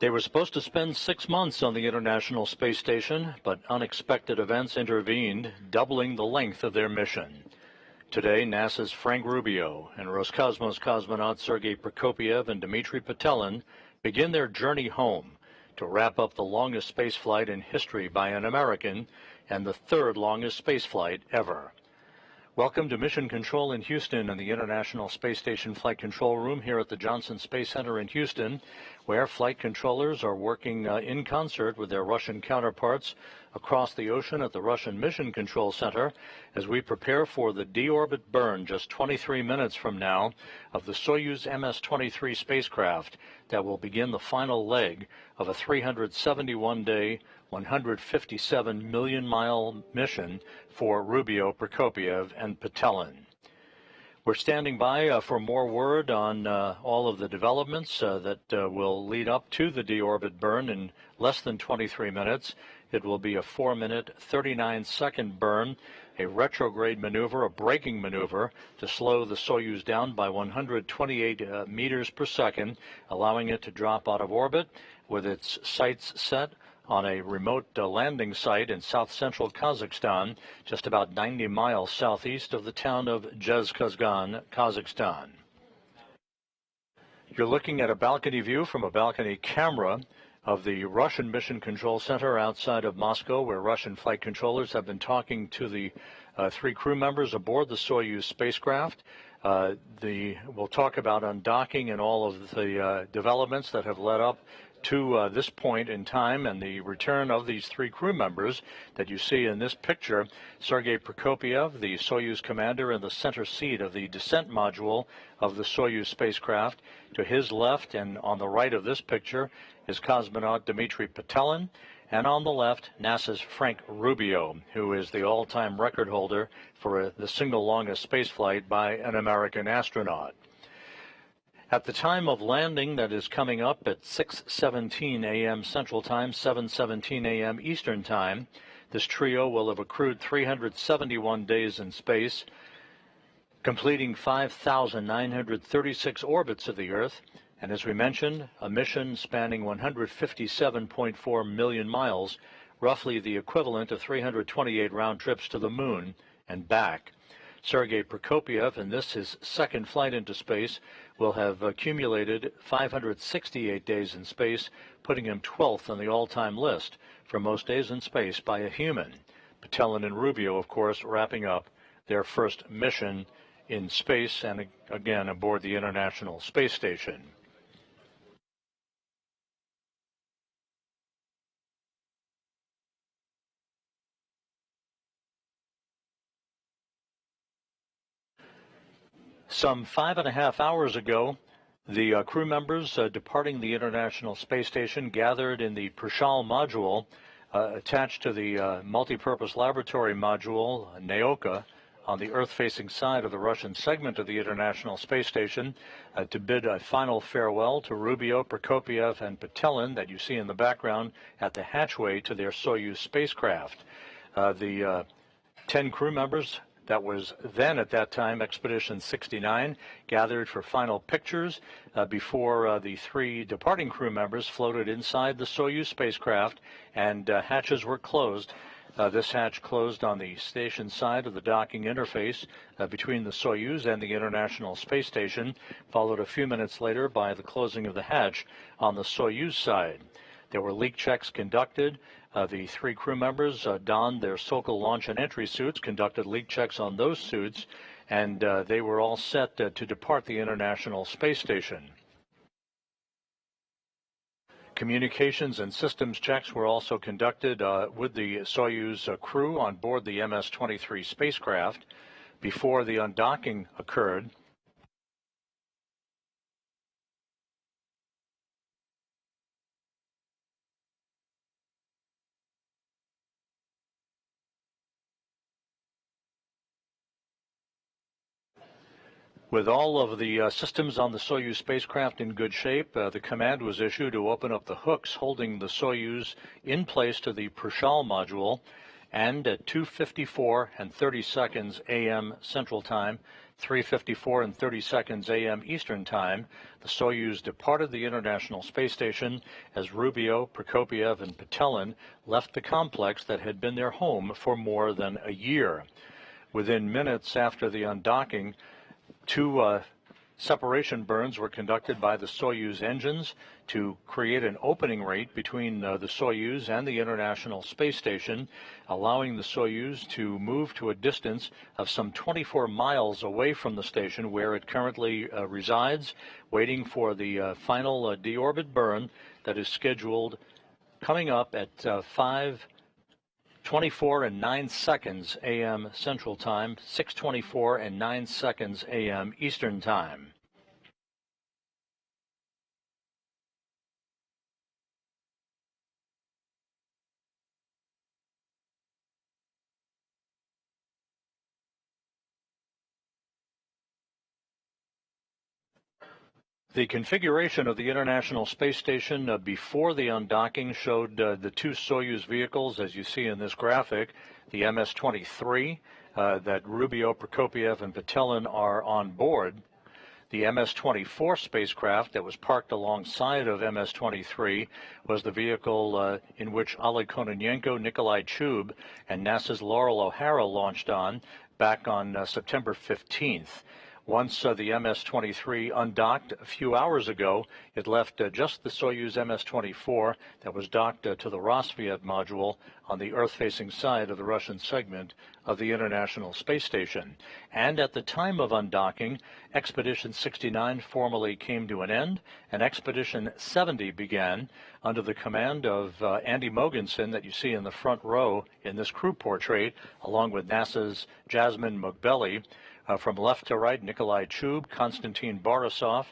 They were supposed to spend 6 months on the International Space Station, but unexpected events intervened, doubling the length of their mission. Today, NASA's Frank Rubio and Roscosmos cosmonauts Sergey Prokopyev and Dmitri Petelin begin their journey home to wrap up the longest spaceflight in history by an American and the third longest spaceflight ever. Welcome to Mission Control in Houston and the International Space Station Flight Control Room here at the Johnson Space Center in Houston, where flight controllers are working in concert with their Russian counterparts across the ocean at the Russian Mission Control Center as we prepare for the deorbit burn just 23 minutes from now of the Soyuz MS-23 spacecraft that will begin the final leg of a 371-day, 157 million-mile mission for Rubio, Prokopyev, and Petelin. We're standing by for more word on all of the developments that will lead up to the deorbit burn in less than 23 minutes. It will be a 4-minute, 39-second burn, a retrograde maneuver, a braking maneuver to slow the Soyuz down by 128 meters per second, allowing it to drop out of orbit with its sights set on a remote landing site in south-central Kazakhstan, just about 90 miles southeast of the town of Zhezkazgan, Kazakhstan. You're looking at a balcony view from a balcony camera of the Russian Mission Control Center outside of Moscow, where Russian flight controllers have been talking to the 3 crew members aboard the Soyuz spacecraft. We'll talk about undocking and all of the developments that have led up to this point in time and the return of these 3 crew members that you see in this picture. Sergey Prokopyev, the Soyuz commander, in the center seat of the descent module of the Soyuz spacecraft. To his left and on the right of this picture is cosmonaut Dmitri Petelin, and on the left, NASA's Frank Rubio, who is the all-time record holder for the single longest spaceflight by an American astronaut. At the time of landing that is coming up at 6:17 a.m. Central Time, 7:17 a.m. Eastern Time, this trio will have accrued 371 days in space, completing 5,936 orbits of the Earth, and as we mentioned, a mission spanning 157.4 million miles, roughly the equivalent of 328 round trips to the moon and back. Sergey Prokopyev, and this his second flight into space, will have accumulated 568 days in space, putting him 12th on the all-time list for most days in space by a human. Petelin and Rubio, of course, wrapping up their first mission in space and again aboard the International Space Station. Some 5.5 hours ago, the crew members departing the International Space Station gathered in the Prishal module attached to the multipurpose laboratory module, Naoka, on the Earth-facing side of the Russian segment of the International Space Station to bid a final farewell to Rubio, Prokopyev, and Petelin that you see in the background at the hatchway to their Soyuz spacecraft. The 10 crew members that was then, at that time, Expedition 69, gathered for final pictures before the 3 departing crew members floated inside the Soyuz spacecraft and hatches were closed. This hatch closed on the station side of the docking interface between the Soyuz and the International Space Station, followed a few minutes later by the closing of the hatch on the Soyuz side. There were leak checks conducted. The 3 crew members donned their Sokol launch and entry suits, conducted leak checks on those suits, and they were all set to depart the International Space Station. Communications and systems checks were also conducted with the Soyuz crew on board the MS-23 spacecraft before the undocking occurred. With all of the systems on the Soyuz spacecraft in good shape, the command was issued to open up the hooks holding the Soyuz in place to the Prishal module, and at 2:54 and 30 seconds a.m. Central Time, 3:54 and 30 seconds a.m. Eastern Time, the Soyuz departed the International Space Station as Rubio, Prokopyev, and Petelin left the complex that had been their home for more than a year. Within minutes after the undocking, two separation burns were conducted by the Soyuz engines to create an opening rate between the Soyuz and the International Space Station, allowing the Soyuz to move to a distance of some 24 miles away from the station where it currently resides, waiting for the final deorbit burn that is scheduled coming up at 5:24 and 9 seconds a.m. Central Time, 6:24 and 9 seconds a.m. Eastern Time. The configuration of the International Space Station before the undocking showed the two Soyuz vehicles, as you see in this graphic, the MS-23, that Rubio, Prokopyev, and Petelin are on board. The MS-24 spacecraft that was parked alongside of MS-23 was the vehicle in which Oleg Kononenko, Nikolai Chub, and NASA's Laurel O'Hara launched on back on September 15th. Once the MS-23 undocked a few hours ago, it left just the Soyuz MS-24 that was docked to the Rosviet module on the Earth-facing side of the Russian segment of the International Space Station. And at the time of undocking, Expedition 69 formally came to an end, and Expedition 70 began under the command of Andy Mogensen that you see in the front row in this crew portrait, along with NASA's Jasmine Mugbeli. From left to right, Nikolai Chub, Konstantin Borisov,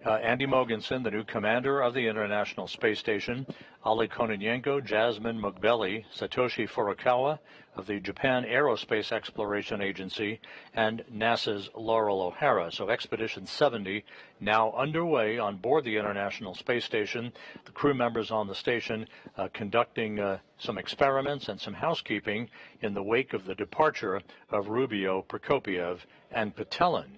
Andy Mogensen, the new commander of the International Space Station, Oleg Kononenko, Jasmine Mugbeli, Satoshi Furukawa of the Japan Aerospace Exploration Agency, and NASA's Laurel O'Hara. So Expedition 70 now underway on board the International Space Station. The crew members on the station conducting some experiments and some housekeeping in the wake of the departure of Rubio, Prokopyev, and Petelin.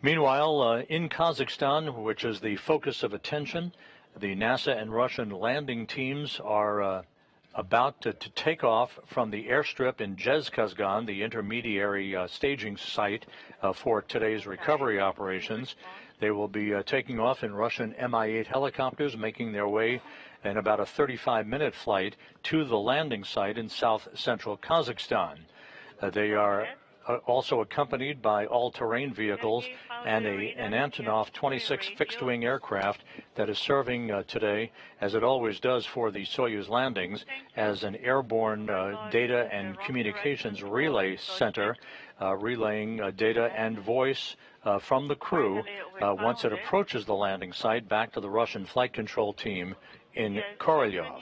Meanwhile, in Kazakhstan, which is the focus of attention, the NASA and Russian landing teams are about to take off from the airstrip in Zhezkazgan, the intermediary staging site for today's recovery operations. They will be taking off in Russian Mi-8 helicopters, making their way in about a 35-minute flight to the landing site in south-central Kazakhstan. They are also accompanied by all-terrain vehicles and an Antonov 26 fixed-wing aircraft that is serving today, as it always does for the Soyuz landings, as an airborne data and communications relay center, relaying data and voice from the crew once it approaches the landing site back to the Russian flight control team in Korolyov.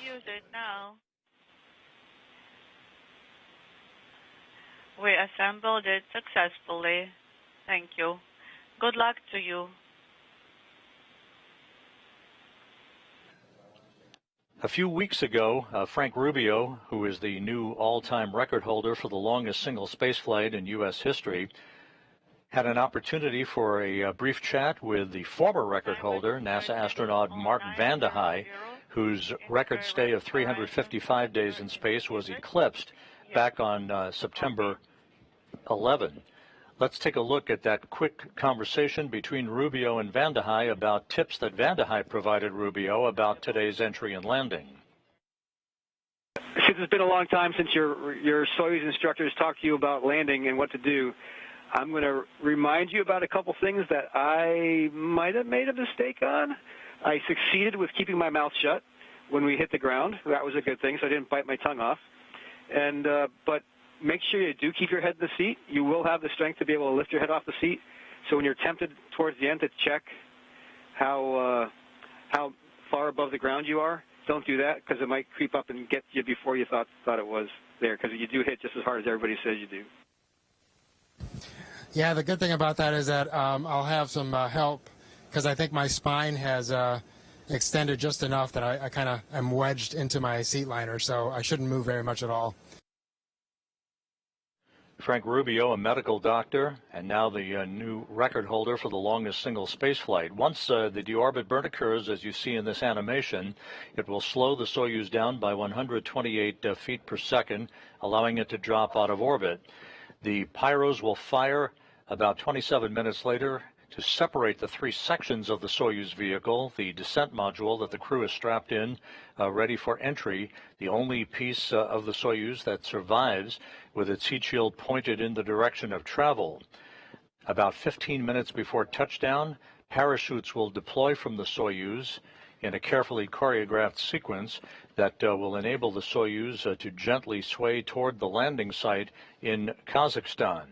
We assembled it successfully. Thank you. Good luck to you. A few weeks ago, Frank Rubio, who is the new all-time record holder for the longest single spaceflight in U.S. history, had an opportunity for a brief chat with the former record holder, NASA astronaut Mark Vande Hei, whose record stay of 355 days in space was eclipsed back on September 11. Let's take a look at that quick conversation between Rubio and Vande Hei about tips that Vande Hei provided Rubio about today's entry and landing. Since it's been a long time since your Soyuz instructors talked to you about landing and what to do, I'm going to remind you about a couple things that I might have made a mistake on. I succeeded with keeping my mouth shut when we hit the ground. That was a good thing, so I didn't bite my tongue off. And but make sure you do keep your head in the seat. You will have the strength to be able to lift your head off the seat. So when you're tempted towards the end to check how far above the ground you are, don't do that, because it might creep up and get you before you thought it was there, because you do hit just as hard as everybody says you do. Yeah, the good thing about that is that I'll have some help, because I think my spine has extended just enough that I kind of am wedged into my seat liner, so I shouldn't move very much at all. Frank Rubio, a medical doctor, and now the new record holder for the longest single spaceflight. Once the deorbit burn occurs, as you see in this animation, it will slow the Soyuz down by 128 feet per second, allowing it to drop out of orbit. The pyros will fire about 27 minutes later to separate the three sections of the Soyuz vehicle, the descent module that the crew is strapped in, ready for entry, the only piece of the Soyuz that survives with its heat shield pointed in the direction of travel. About 15 minutes before touchdown, parachutes will deploy from the Soyuz in a carefully choreographed sequence that will enable the Soyuz to gently sway toward the landing site in Kazakhstan.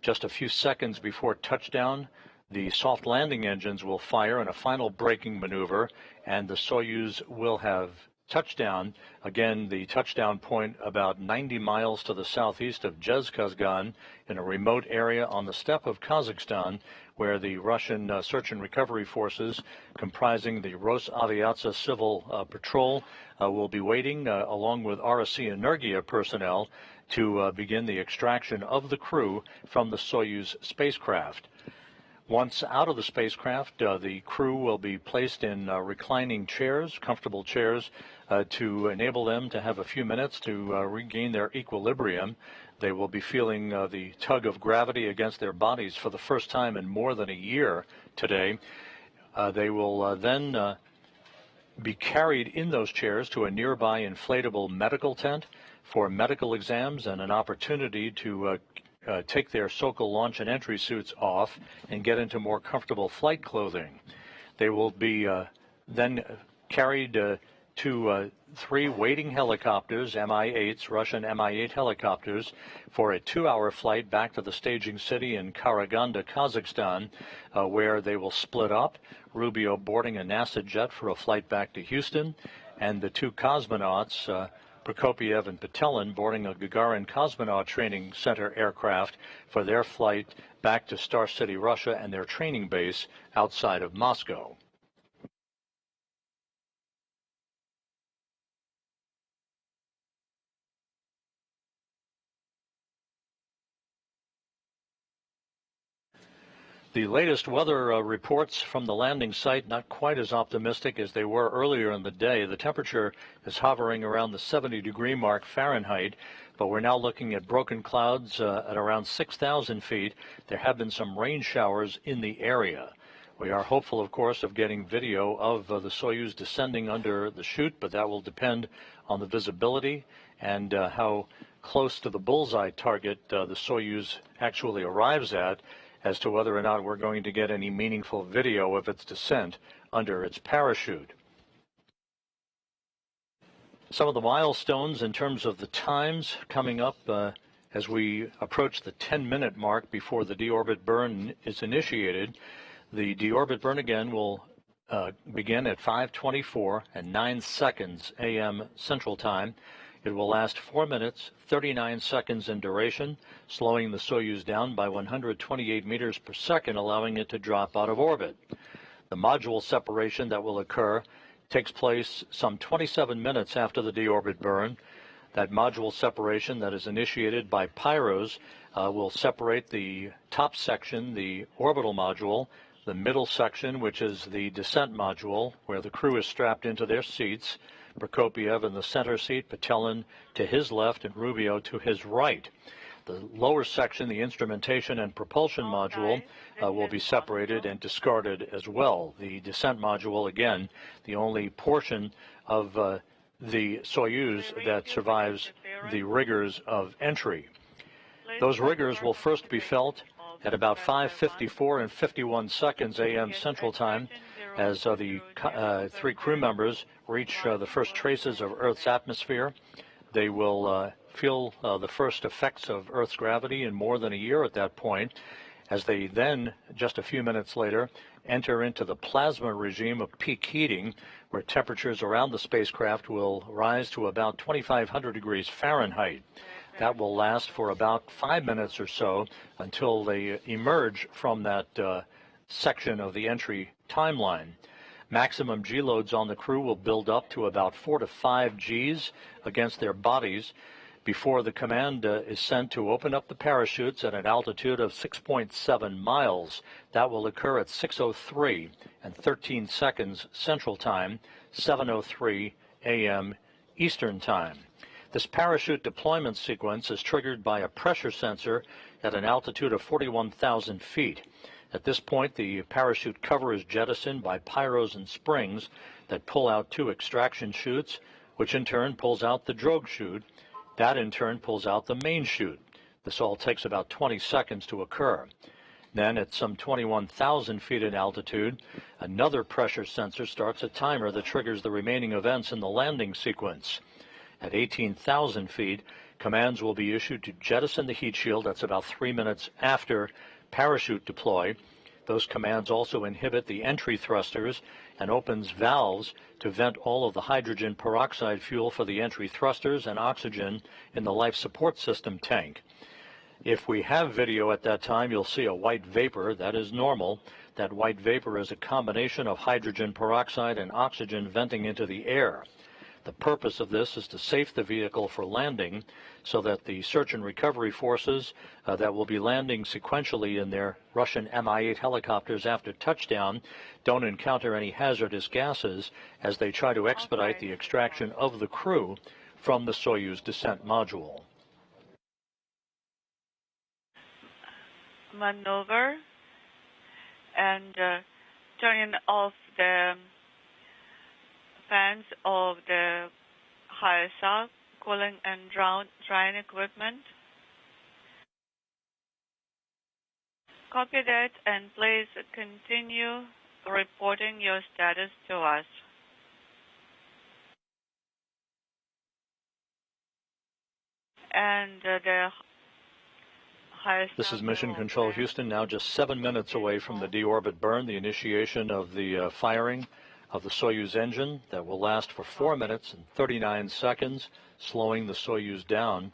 Just a few seconds before touchdown, the soft landing engines will fire in a final braking maneuver, and the Soyuz will have touchdown. Again, the touchdown point about 90 miles to the southeast of Zhezkazgan in a remote area on the steppe of Kazakhstan, where the Russian search and recovery forces, comprising the Rosaviatsia Civil Patrol, will be waiting along with RSC Energia personnel to begin the extraction of the crew from the Soyuz spacecraft. Once out of the spacecraft, the crew will be placed in reclining chairs, comfortable chairs, to enable them to have a few minutes to regain their equilibrium. They will be feeling the tug of gravity against their bodies for the first time in more than a year today. They will then be carried in those chairs to a nearby inflatable medical tent for medical exams and an opportunity to take their Sokol launch and entry suits off and get into more comfortable flight clothing. They will be then carried to three waiting helicopters, Mi-8s, Russian Mi-8 helicopters, for a 2-hour flight back to the staging city in Karaganda, Kazakhstan, where they will split up, Rubio boarding a NASA jet for a flight back to Houston, and the two cosmonauts, Prokopyev and Petelin, boarding a Gagarin Cosmonaut Training Center aircraft for their flight back to Star City, Russia, and their training base outside of Moscow. The latest weather reports from the landing site not quite as optimistic as they were earlier in the day. The temperature is hovering around the 70-degree mark Fahrenheit, but we're now looking at broken clouds at around 6,000 feet. There have been some rain showers in the area. We are hopeful, of course, of getting video of the Soyuz descending under the chute, but that will depend on the visibility and how close to the bullseye target the Soyuz actually arrives at, as to whether or not we're going to get any meaningful video of its descent under its parachute. Some of the milestones in terms of the times coming up as we approach the 10-minute mark before the deorbit burn is initiated. The deorbit burn again will begin at 5:24 and 9 seconds a.m. Central Time. It will last 4 minutes, 39 seconds in duration, slowing the Soyuz down by 128 meters per second, allowing it to drop out of orbit. The module separation that will occur takes place some 27 minutes after the deorbit burn. That module separation that is initiated by pyros will separate the top section, the orbital module, the middle section, which is the descent module, where the crew is strapped into their seats, Prokopyev in the center seat, Petelin to his left, and Rubio to his right. The lower section, the instrumentation and propulsion module, will be separated and discarded as well. The descent module, again, the only portion of the Soyuz that survives the rigors of entry. Those rigors will first be felt at about 5:54 and 51 seconds a.m. Central Time, as the three crew members reach the first traces of Earth's atmosphere. They will feel the first effects of Earth's gravity in more than a year at that point, as they then, just a few minutes later, enter into the plasma regime of peak heating, where temperatures around the spacecraft will rise to about 2,500 degrees Fahrenheit. That will last for about 5 minutes or so until they emerge from that section of the entry timeline. Maximum G loads on the crew will build up to about 4 to 5 Gs against their bodies before the command is sent to open up the parachutes at an altitude of 6.7 miles. That will occur at 6:03 and 13 seconds Central Time, 7:03 a.m. Eastern Time. This parachute deployment sequence is triggered by a pressure sensor at an altitude of 41,000 feet. At this point, the parachute cover is jettisoned by pyros and springs that pull out two extraction chutes, which in turn pulls out the drogue chute. That in turn pulls out the main chute. This all takes about 20 seconds to occur. Then at some 21,000 feet in altitude, another pressure sensor starts a timer that triggers the remaining events in the landing sequence. At 18,000 feet, commands will be issued to jettison the heat shield. That's about 3 minutes after parachute deploy. Those commands also inhibit the entry thrusters and opens valves to vent all of the hydrogen peroxide fuel for the entry thrusters and oxygen in the life support system tank. If we have video at that time, you'll see a white vapor. That is normal. That white vapor is a combination of hydrogen peroxide and oxygen venting into the air. The purpose of this is to safe the vehicle for landing so that the search and recovery forces that will be landing sequentially in their Russian Mi-8 helicopters after touchdown don't encounter any hazardous gases as they try to expedite the extraction of the crew from the Soyuz descent module. Maneuver and turning off the fans of the HISA, cooling and drying equipment. Copy that, and please continue reporting your status to us. And the HISA. This is Mission Control Houston, now just 7 minutes away from the deorbit burn, the initiation of the firing of the Soyuz engine that will last for 4 minutes and 39 seconds, slowing the Soyuz down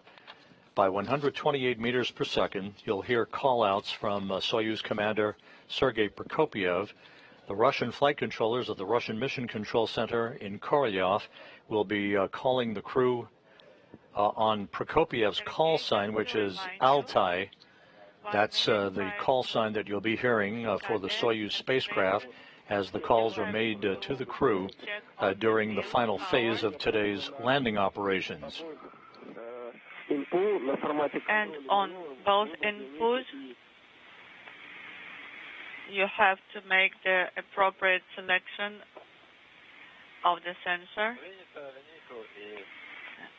by 128 meters per second. You'll hear call-outs from Soyuz commander Sergey Prokopyev. The Russian flight controllers of the Russian Mission Control Center in Korolyov will be calling the crew on Prokopiev's call sign, which is Altai. That's the call sign that you'll be hearing for the Soyuz spacecraft as the calls are made to the crew during the final phase of today's landing operations. And on both inputs, you have to make the appropriate selection of the sensor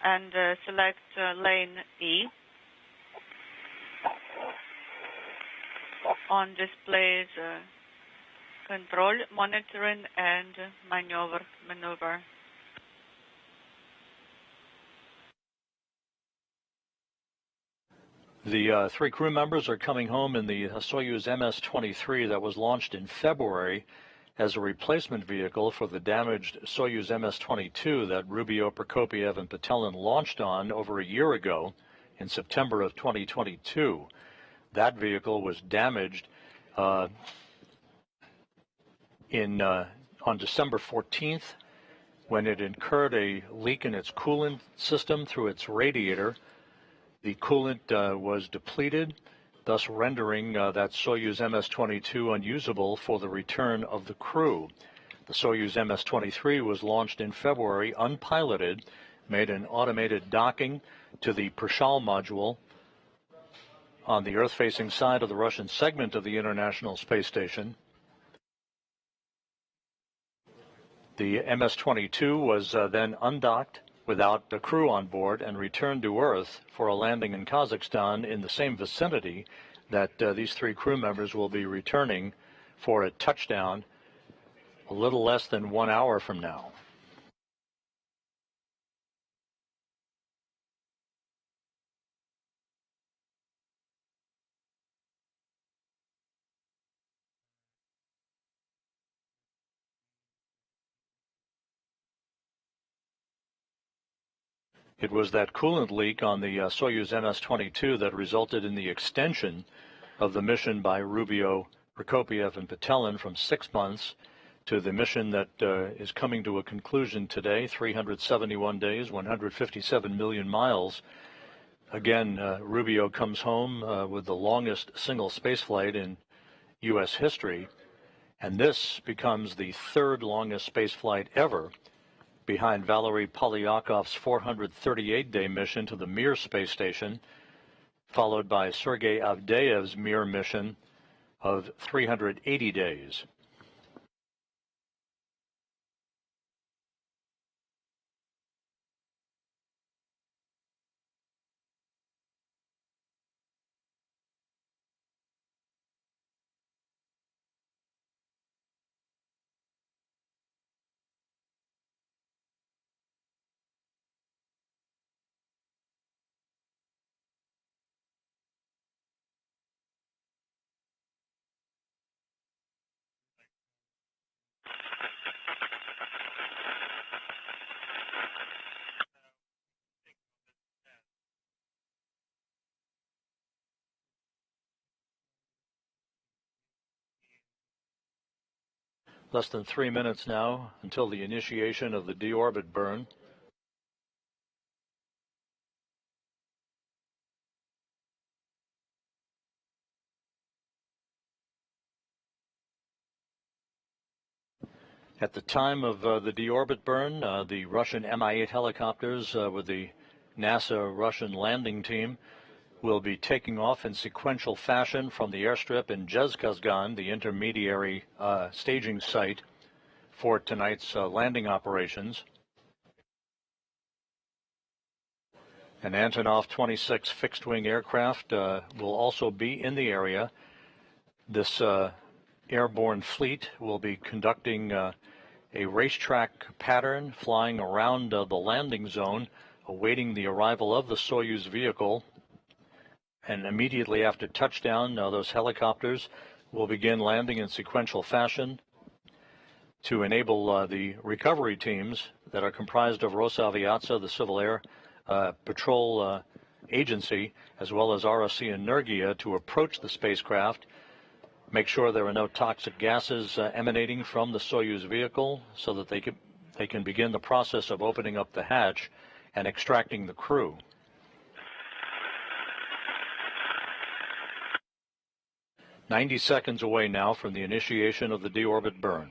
and select lane E. On displays, control, monitoring, and maneuver. The three crew members are coming home in the Soyuz MS-23 that was launched in February as a replacement vehicle for the damaged Soyuz MS-22 that Rubio, Prokopyev, and Petelin launched on over a year ago in September of 2022. That vehicle was damaged on December 14th when it incurred a leak in its coolant system through its radiator. The coolant was depleted, thus rendering that Soyuz MS-22 unusable for the return of the crew. The Soyuz MS-23 was launched in February unpiloted, made an automated docking to the Prishal module on the Earth-facing side of the Russian segment of the International Space Station. The MS-22 was then undocked without the crew on board and returned to Earth for a landing in Kazakhstan in the same vicinity that these three crew members will be returning for a touchdown a little less than 1 hour from now. It was that coolant leak on the Soyuz MS-22 that resulted in the extension of the mission by Rubio, Prokopyev, and Petelin from 6 months to the mission that is coming to a conclusion today, 371 days, 157 million miles, Again, Rubio comes home with the longest single spaceflight in U.S. history, and this becomes the third longest spaceflight ever, behind Valery Polyakov's 438-day mission to the Mir space station, followed by Sergey Avdeyev's Mir mission of 380 days. Less than 3 minutes now until the initiation of the deorbit burn. At the time of the deorbit burn, the Russian Mi-8 helicopters with the NASA Russian landing team will be taking off in sequential fashion from the airstrip in Zhezkazgan, the intermediary staging site for tonight's landing operations. An Antonov 26 fixed-wing aircraft will also be in the area. This airborne fleet will be conducting a racetrack pattern, flying around the landing zone, awaiting the arrival of the Soyuz vehicle. And immediately after touchdown, those helicopters will begin landing in sequential fashion to enable the recovery teams that are comprised of Rosaviatsa, the Civil Air Patrol Agency, as well as RSC Energia, to approach the spacecraft, make sure there are no toxic gases emanating from the Soyuz vehicle so that they can begin the process of opening up the hatch and extracting the crew. "90 seconds away now from the initiation of the deorbit burn.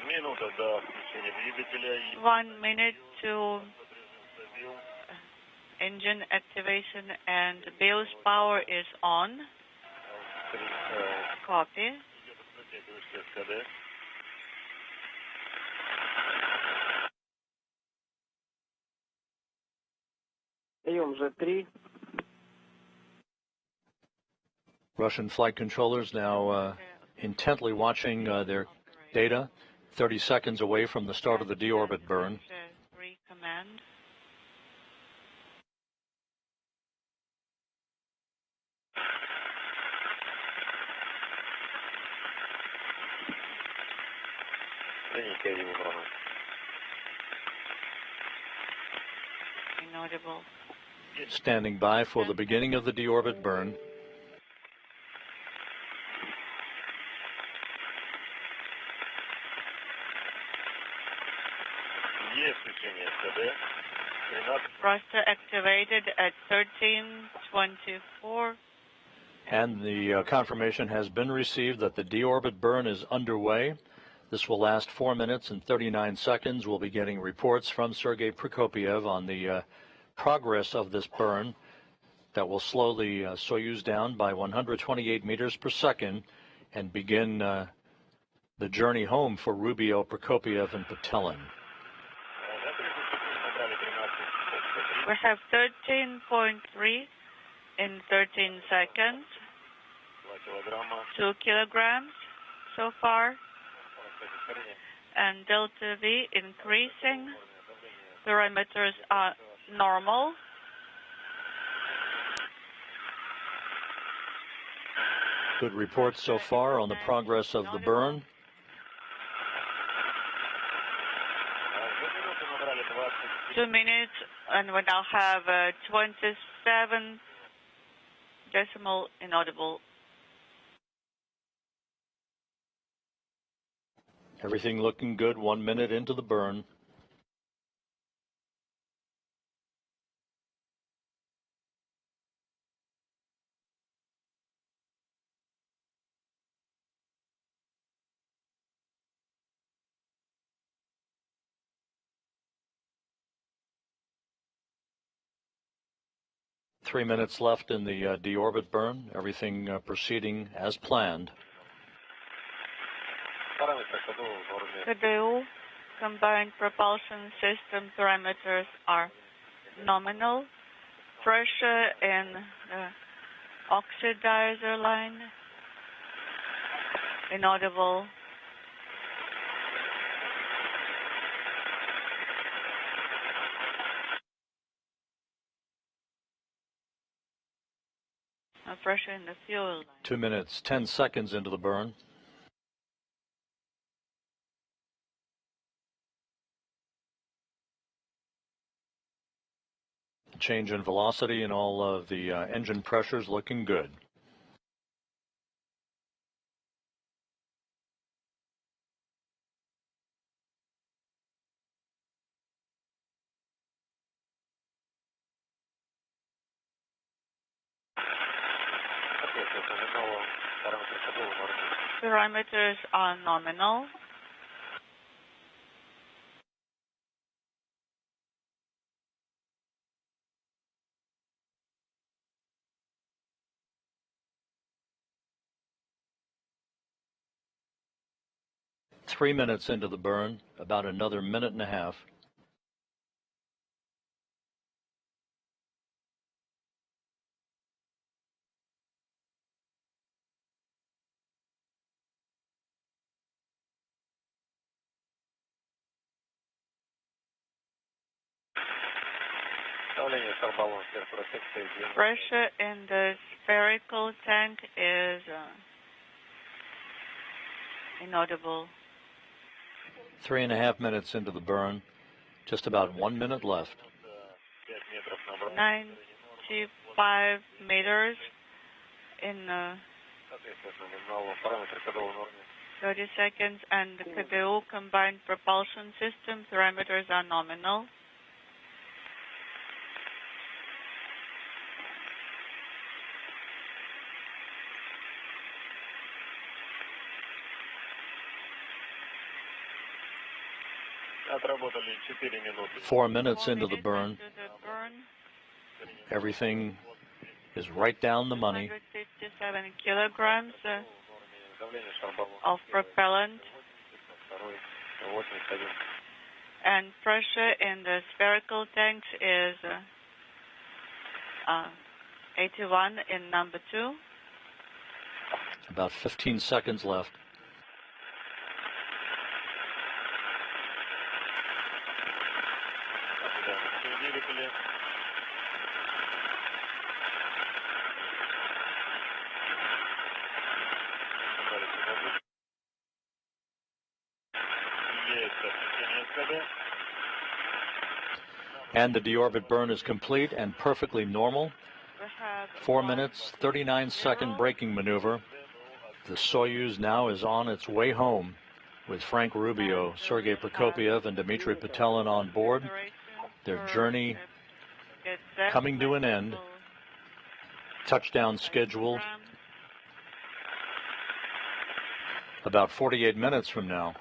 Минута до включения двигателя. 1 minute to engine activation and Bill's power is on. Copy. Прием З3. Russian flight controllers now intently watching their data, 30 seconds away from the start of the deorbit burn. Recommend. Inaudible. Standing by for the beginning of the deorbit burn. Thruster activated at 13:24. And the confirmation has been received that the deorbit burn is underway. This will last 4 minutes and 39 seconds. We'll be getting reports from Sergey Prokopyev on the progress of this burn that will slow the Soyuz down by 128 meters per second and begin the journey home for Rubio, Prokopyev, and Petelin. We have 13.3 in 13 seconds. 2 kilograms so far. And delta V increasing. Parameters are normal. Good reports so far on the progress of the burn. Two minutes, and we now have 27 decimal inaudible. Everything looking good 1 minute into the burn. Three minutes left in the deorbit burn. Everything proceeding as planned. KDU combined propulsion system parameters are nominal. Pressure in the oxidizer line inaudible. Pressure in the fuel line. 2 minutes, 10 seconds into the burn. Change in velocity and all of the engine pressures looking good. Parameters are nominal. Three minutes into the burn, about another minute and a half. Pressure in the spherical tank is inaudible. 3.5 minutes into the burn, just about 1 minute left. 95 meters in 30 seconds, and the KDU combined propulsion system parameters are nominal. Отработали 4 минуты. 4 minutes 4 into the minutes burn. into the burn. Everything is right down the money. 157 kilograms of propellant, and pressure in the spherical tanks is 81 in number 2. About 15 seconds left. And the deorbit burn is complete and perfectly normal. 4 minutes, 39-second braking maneuver. The Soyuz now is on its way home with Frank Rubio, Sergey Prokopyev, and Dmitri Petelin on board. Their journey coming to an end. Touchdown scheduled about 48 minutes from now.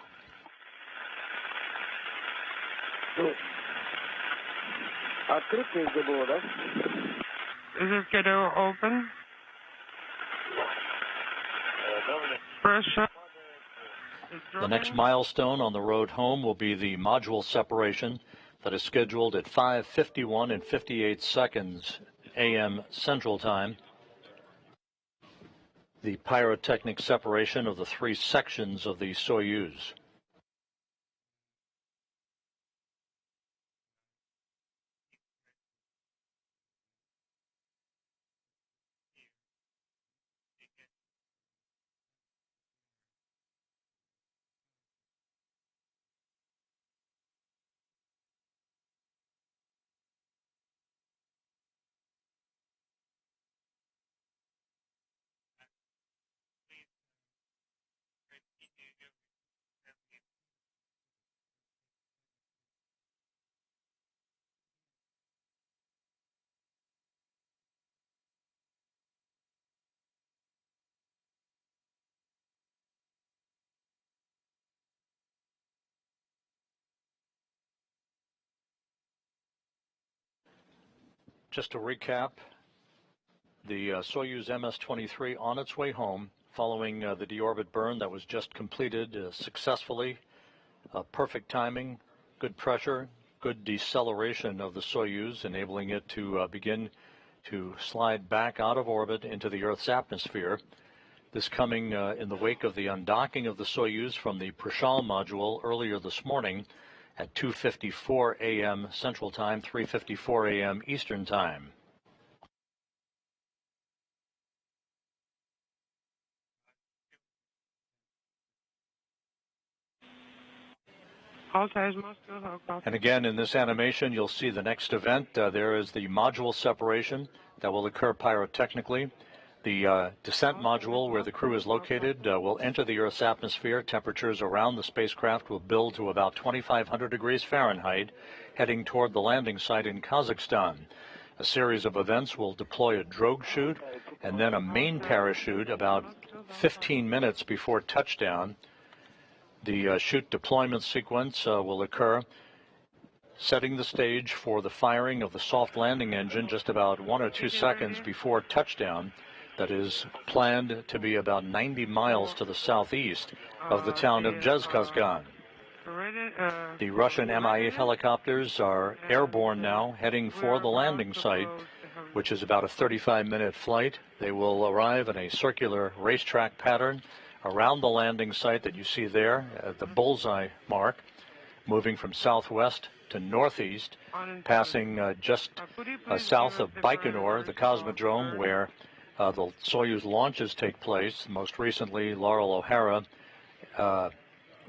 Is this KDU open? Pressure. The next milestone on the road home will be the module separation that is scheduled at 5:51 and 58 seconds a.m. Central Time. The pyrotechnic separation of the three sections of the Soyuz. Just to recap, the Soyuz MS-23 on its way home following the deorbit burn that was just completed successfully. Perfect timing, good pressure, good deceleration of the Soyuz, enabling it to begin to slide back out of orbit into the Earth's atmosphere. This coming in the wake of the undocking of the Soyuz from the Prishal module earlier this morning at 2:54 a.m. Central Time, 3:54 a.m. Eastern Time. And again, in this animation, you'll see the next event. There is the module separation that will occur pyrotechnically. The descent module, where the crew is located, will enter the Earth's atmosphere. Temperatures around the spacecraft will build to about 2,500 degrees Fahrenheit, heading toward the landing site in Kazakhstan. A series of events will deploy a drogue chute and then a main parachute about 15 minutes before touchdown. The chute deployment sequence will occur, setting the stage for the firing of the soft landing engine just about 1 or 2 seconds before touchdown. That is planned to be about 90 miles to the southeast of the town of Zhezkazgan. The Russian Mi-8 helicopters are airborne now, heading for the landing site, which is about a 35-minute flight. They will arrive in a circular racetrack pattern around the landing site that you see there at the bullseye mark, moving from southwest to northeast, passing just south of Baikonur, the Cosmodrome, where the Soyuz launches take place. Most recently, Laurel O'Hara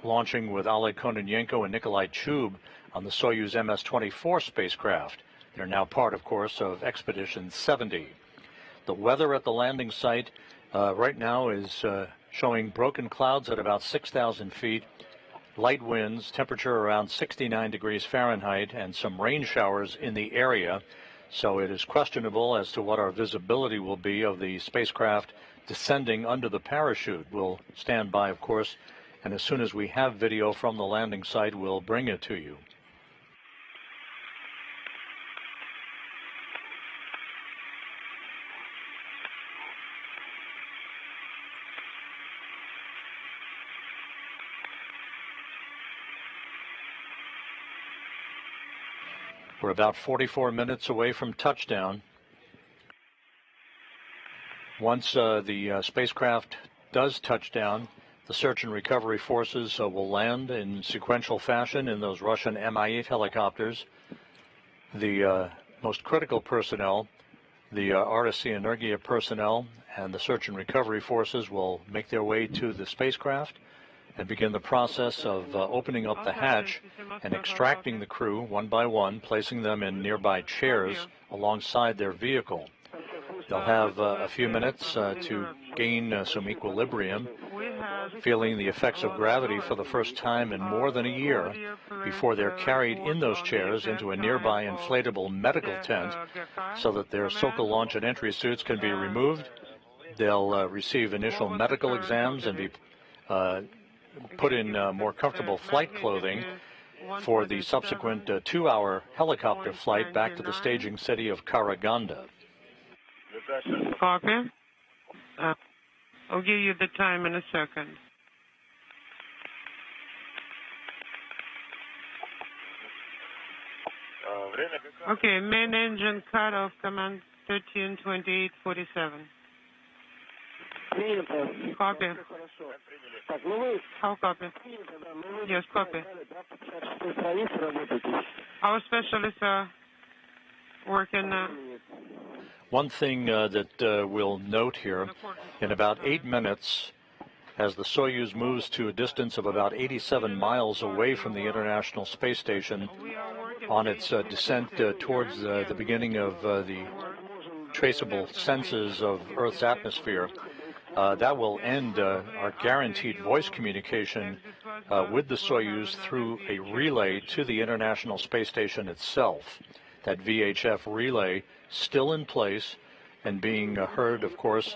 launching with Oleg Kononenko and Nikolai Chub on the Soyuz MS-24 spacecraft. They're now part, of course, of Expedition 70. The weather at the landing site right now is showing broken clouds at about 6,000 feet, light winds, temperature around 69 degrees Fahrenheit, and some rain showers in the area. So it is questionable as to what our visibility will be of the spacecraft descending under the parachute. We'll stand by, of course, and as soon as we have video from the landing site, we'll bring it to you. We're about 44 minutes away from touchdown. Once the spacecraft does touch down, the search and recovery forces will land in sequential fashion in those Russian Mi-8 helicopters. The most critical personnel, the RSC Energia personnel, and the search and recovery forces will make their way to the spacecraft and begin the process of opening up the hatch and extracting the crew one by one, placing them in nearby chairs alongside their vehicle. They'll have a few minutes to gain some equilibrium, feeling the effects of gravity for the first time in more than a year, before they're carried in those chairs into a nearby inflatable medical tent so that their Sokol launch and entry suits can be removed. They'll receive initial medical exams and be put in more comfortable flight clothing for the subsequent 2-hour helicopter flight back to the staging city of Karaganda. Copy. I'll give you the time in a second. Okay, main engine cut off, command 132847. Copy. How copy? Yes, copy. Our specialists are working. One thing that we'll note here, in about 8 minutes, as the Soyuz moves to a distance of about 87 miles away from the International Space Station on its descent towards the beginning of the traceable senses of Earth's atmosphere, that will end our guaranteed voice communication with the Soyuz through a relay to the International Space Station itself. That VHF relay still in place and being heard, of course,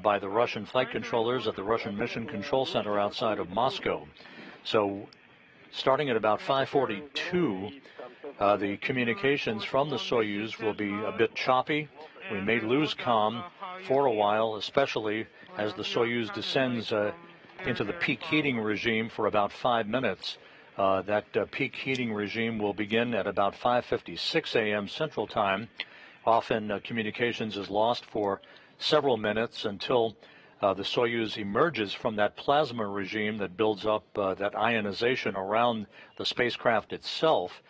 by the Russian flight controllers at the Russian Mission Control Center outside of Moscow. So starting at about 5:42, The communications from the Soyuz will be a bit choppy. We may lose comm for a while, especially as the Soyuz descends into the peak heating regime for about 5 minutes. That peak heating regime will begin at about 5:56 a.m. Central Time. Often communications is lost for several minutes until the Soyuz emerges from that plasma regime that builds up that ionization around the spacecraft itself.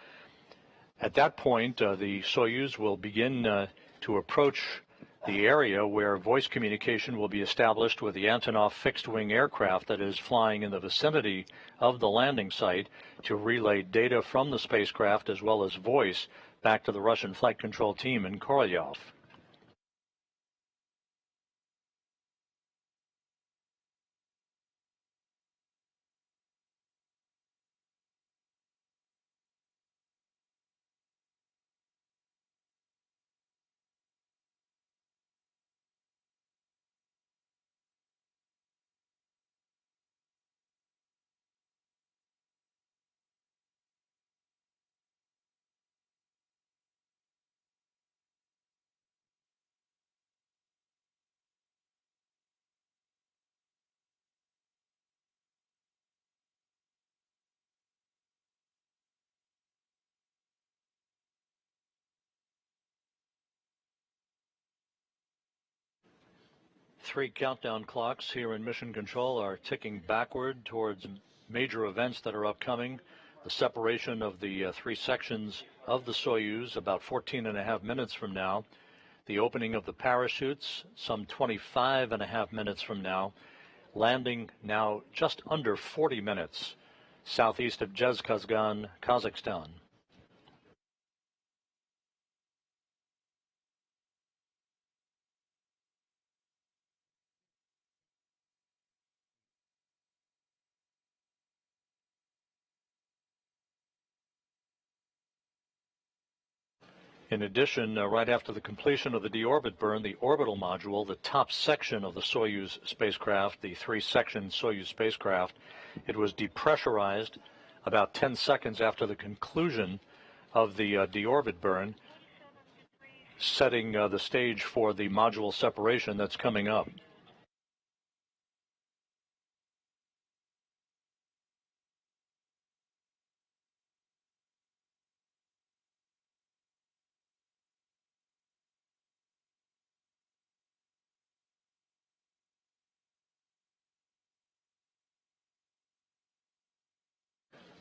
At that point, the Soyuz will begin to approach the area where voice communication will be established with the Antonov fixed-wing aircraft that is flying in the vicinity of the landing site to relay data from the spacecraft as well as voice back to the Russian flight control team in Korolyov. Three countdown clocks here in Mission Control are ticking backward towards major events that are upcoming. The separation of the three sections of the Soyuz about 14.5 minutes from now. The opening of the parachutes some 25.5 minutes from now. Landing now just under 40 minutes southeast of Zhezkazgan, Kazakhstan. In addition, right after the completion of the deorbit burn, the orbital module, the top section of the Soyuz spacecraft, the three-section Soyuz spacecraft, it was depressurized about 10 seconds after the conclusion of the deorbit burn, setting the stage for the module separation that's coming up.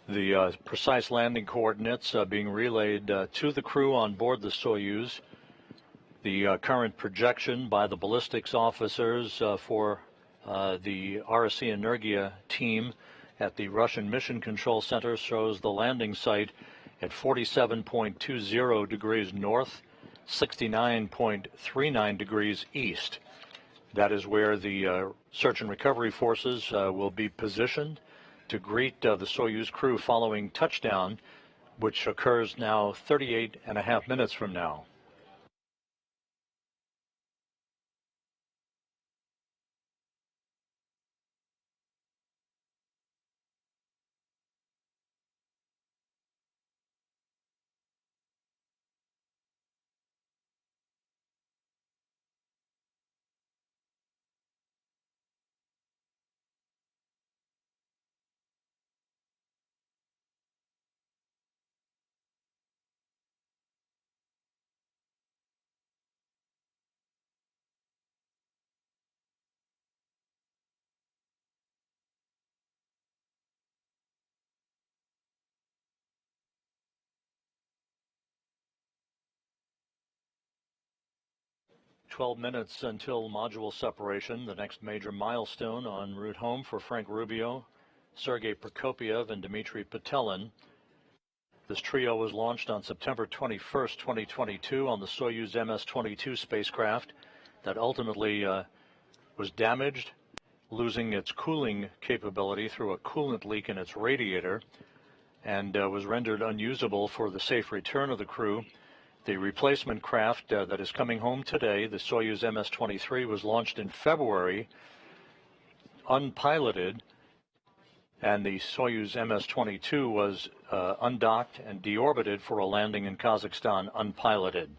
The precise landing coordinates being relayed to the crew on board the Soyuz. The current projection by the ballistics officers for the RSC Energia team at the Russian Mission Control Center shows the landing site at 47.20 degrees north, 69.39 degrees east. That is where the search and recovery forces will be positioned to greet the Soyuz crew following touchdown, which occurs now 38.5 minutes from now. "12 minutes until module separation, the next major milestone en route home for Frank Rubio, Sergey Prokopyev, and Dmitri Petelin. This trio was launched on September 21st, 2022 on the Soyuz MS-23 spacecraft that ultimately was damaged, losing its cooling capability through a coolant leak in its radiator, and was rendered unusable for the safe return of the crew. The replacement craft that is coming home today, the Soyuz MS-23, was launched in February, unpiloted, And the Soyuz MS-22 was undocked and deorbited for a landing in Kazakhstan unpiloted.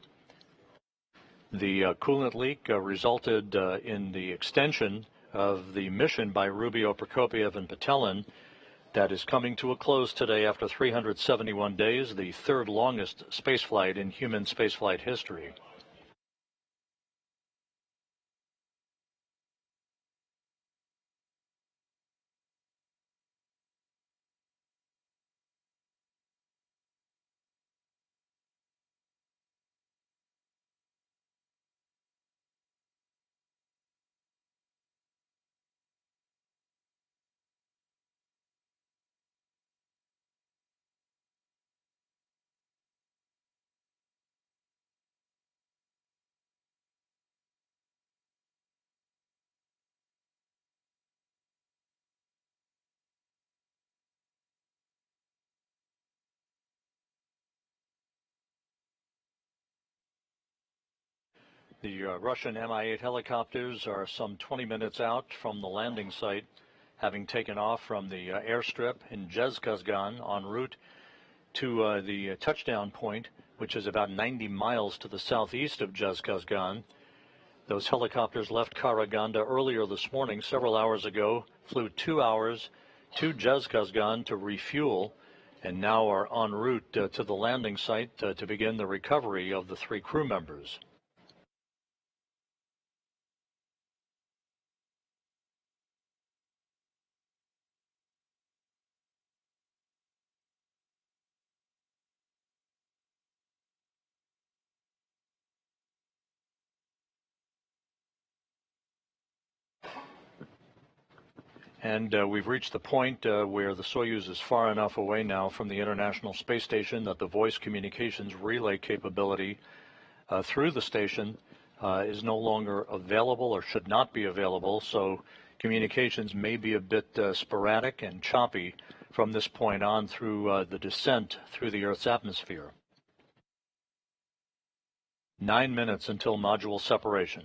The coolant leak resulted in the extension of the mission by Rubio, Prokopyev, and Petelin that is coming to a close today after 371 days, the third longest spaceflight in human spaceflight history. The Russian Mi-8 helicopters are some 20 minutes out from the landing site, having taken off from the airstrip in Zhezkazgan en route to the touchdown point, which is about 90 miles to the southeast of Zhezkazgan. Those helicopters left Karaganda earlier this morning, several hours ago, flew 2 hours to Zhezkazgan to refuel, and now are en route to the landing site to begin the recovery of the 3 crew members. And we've reached the point where the Soyuz is far enough away now from the International Space Station that the voice communications relay capability through the station is no longer available or should not be available, so communications may be a bit sporadic and choppy from this point on through the descent through the Earth's atmosphere. 9 minutes until module separation.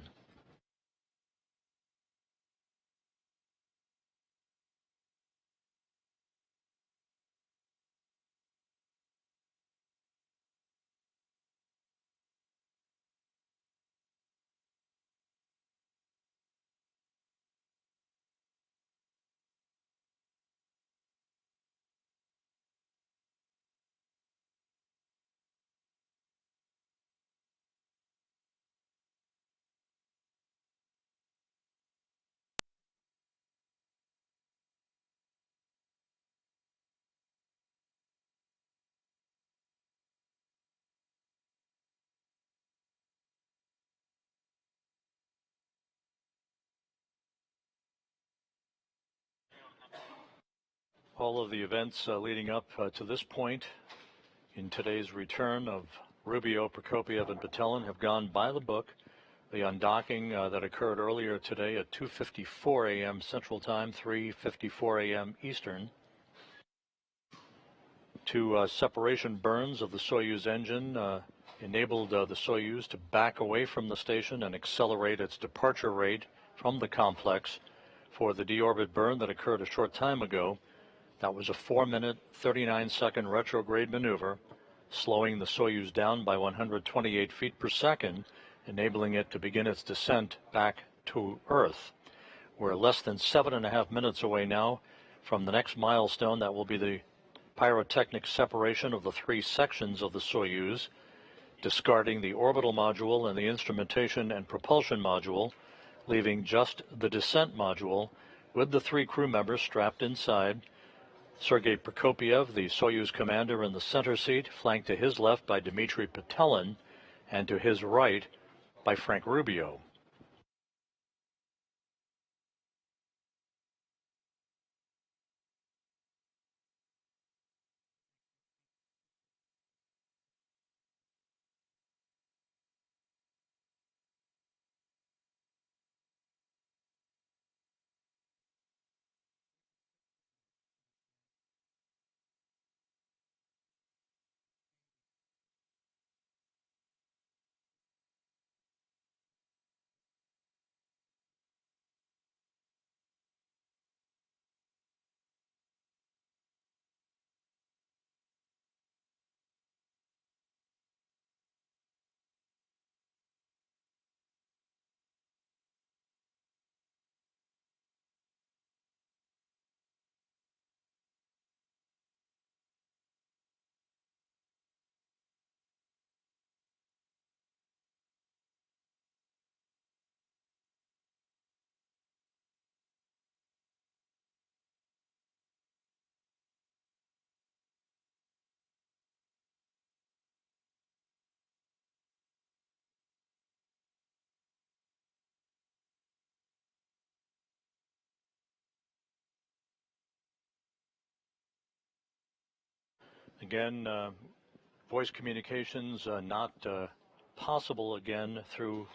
All of the events leading up to this point in today's return of Rubio, Prokopyev, and Petelin have gone by the book. The undocking that occurred earlier today at 2:54 a.m. Central Time, 3:54 a.m. Eastern. 2 separation burns of the Soyuz engine enabled the Soyuz to back away from the station and accelerate its departure rate from the complex for the deorbit burn that occurred a short time ago. That was a 4-minute, 39-second retrograde maneuver, slowing the Soyuz down by 128 feet per second, enabling it to begin its descent back to Earth. We're less than 7.5 minutes away now from the next milestone. That will be the pyrotechnic separation of the 3 sections of the Soyuz, discarding the orbital module and the instrumentation and propulsion module, leaving just the descent module with the 3 crew members strapped inside. Sergey Prokopyev, the Soyuz commander, in the center seat, flanked to his left by Dmitri Petelin, and to his right by Frank Rubio. Again, voice communications not possible again through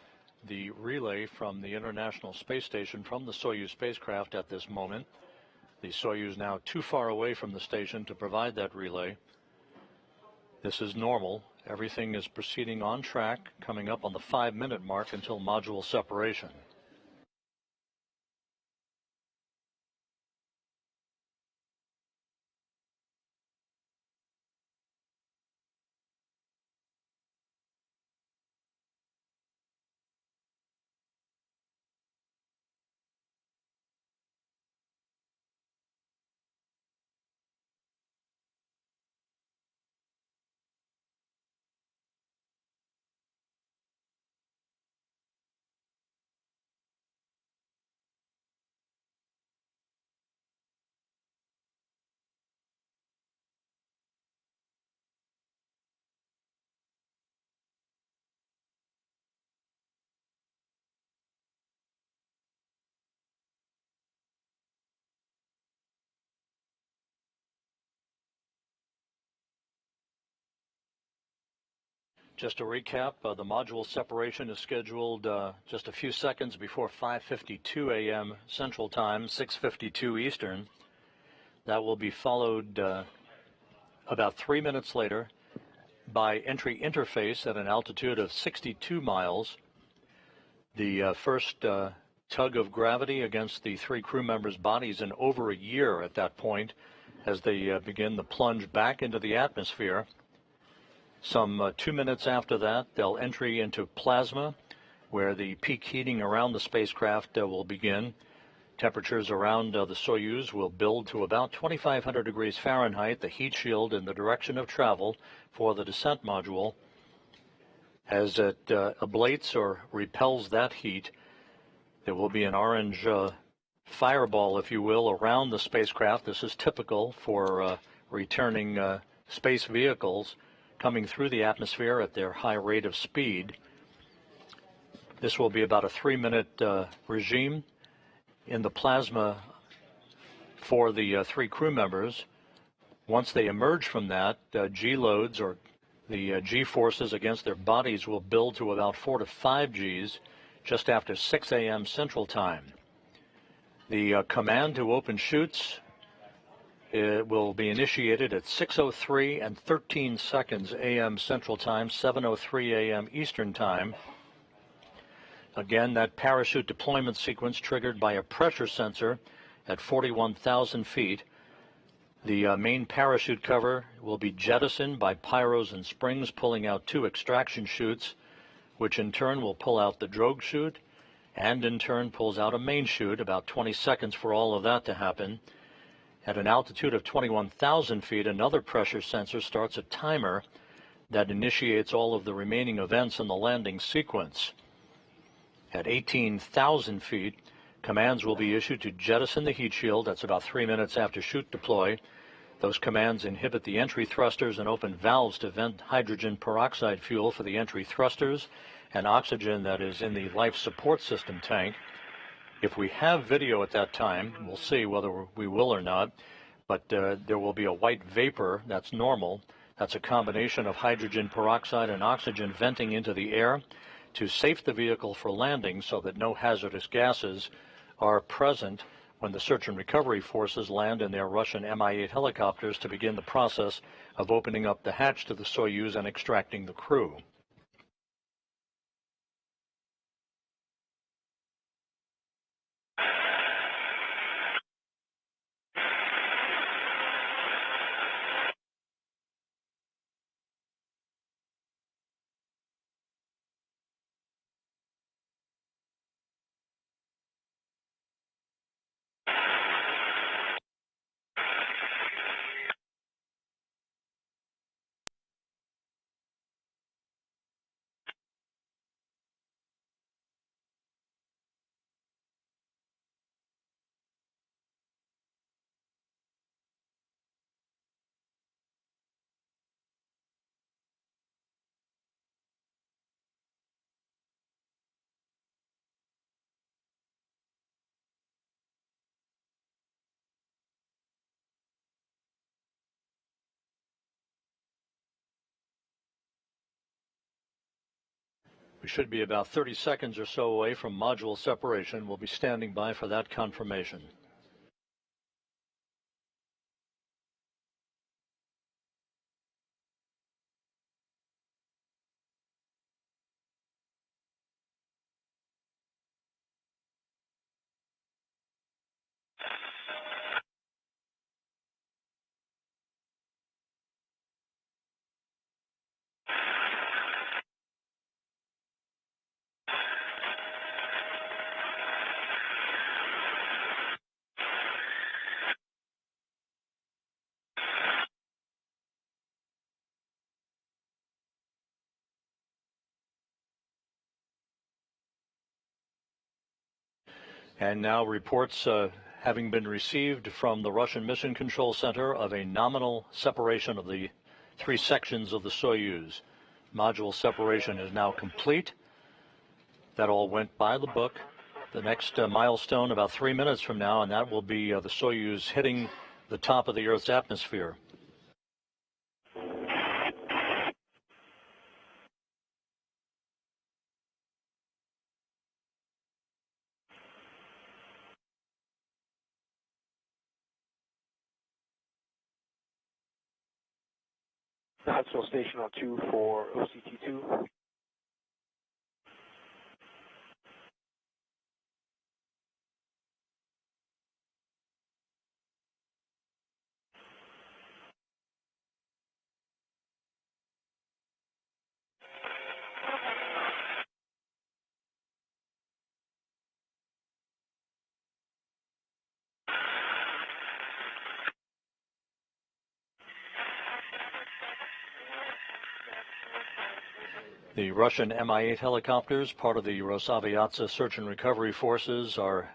the relay from the International Space Station from the Soyuz spacecraft at this moment. The Soyuz now too far away from the station to provide that relay. This is normal. Everything is proceeding on track, coming up on the 5-minute mark until module separation. Just to recap, the module separation is scheduled just a few seconds before 5:52 a.m. Central Time, 6:52 Eastern. That will be followed about 3 minutes later by entry interface at an altitude of 62 miles. The first tug of gravity against the 3 crew members' bodies in over a year at that point as they begin the plunge back into the atmosphere. Some 2 minutes after that, they'll entry into plasma, where the peak heating around the spacecraft will begin. Temperatures around the Soyuz will build to about 2,500 degrees Fahrenheit, the heat shield in the direction of travel for the descent module. As it ablates or repels that heat, there will be an orange fireball, if you will, around the spacecraft. This is typical for returning space vehicles coming through the atmosphere at their high rate of speed. This will be about a 3-minute regime in the plasma for the 3 crew members. Once they emerge from that, G loads or the G forces against their bodies will build to about 4 to 5 Gs just after 6 a.m. Central Time. The command to open chutes will be initiated at 6:03 and 13 seconds a.m. Central Time, 7:03 a.m. Eastern Time. Again, that parachute deployment sequence triggered by a pressure sensor at 41,000 feet. The main parachute cover will be jettisoned by pyros and springs pulling out 2 extraction chutes, which in turn will pull out the drogue chute and in turn pulls out a main chute, about 20 seconds for all of that to happen. At an altitude of 21,000 feet, another pressure sensor starts a timer that initiates all of the remaining events in the landing sequence. At 18,000 feet, commands will be issued to jettison the heat shield. That's about 3 minutes after chute deploy. Those commands inhibit the entry thrusters and open valves to vent hydrogen peroxide fuel for the entry thrusters and oxygen that is in the life support system tank. If we have video at that time, we'll see whether we will or not, but there will be a white vapor. That's normal. That's a combination of hydrogen peroxide and oxygen venting into the air to safe the vehicle for landing so that no hazardous gases are present when the search and recovery forces land in their Russian Mi-8 helicopters to begin the process of opening up the hatch to the Soyuz and extracting the crew. We should be about 30 seconds or so away from module separation. We'll be standing by for that confirmation. And now reports having been received from the Russian Mission Control Center of a nominal separation of the three sections of the Soyuz. Module separation is now complete. That all went by the book. The next milestone about 3 minutes from now, and that will be the Soyuz hitting the top of the Earth's atmosphere. Huntsville Station on 2 for OCT2. The Russian Mi-8 helicopters, part of the Rosaviatsa search and recovery forces, are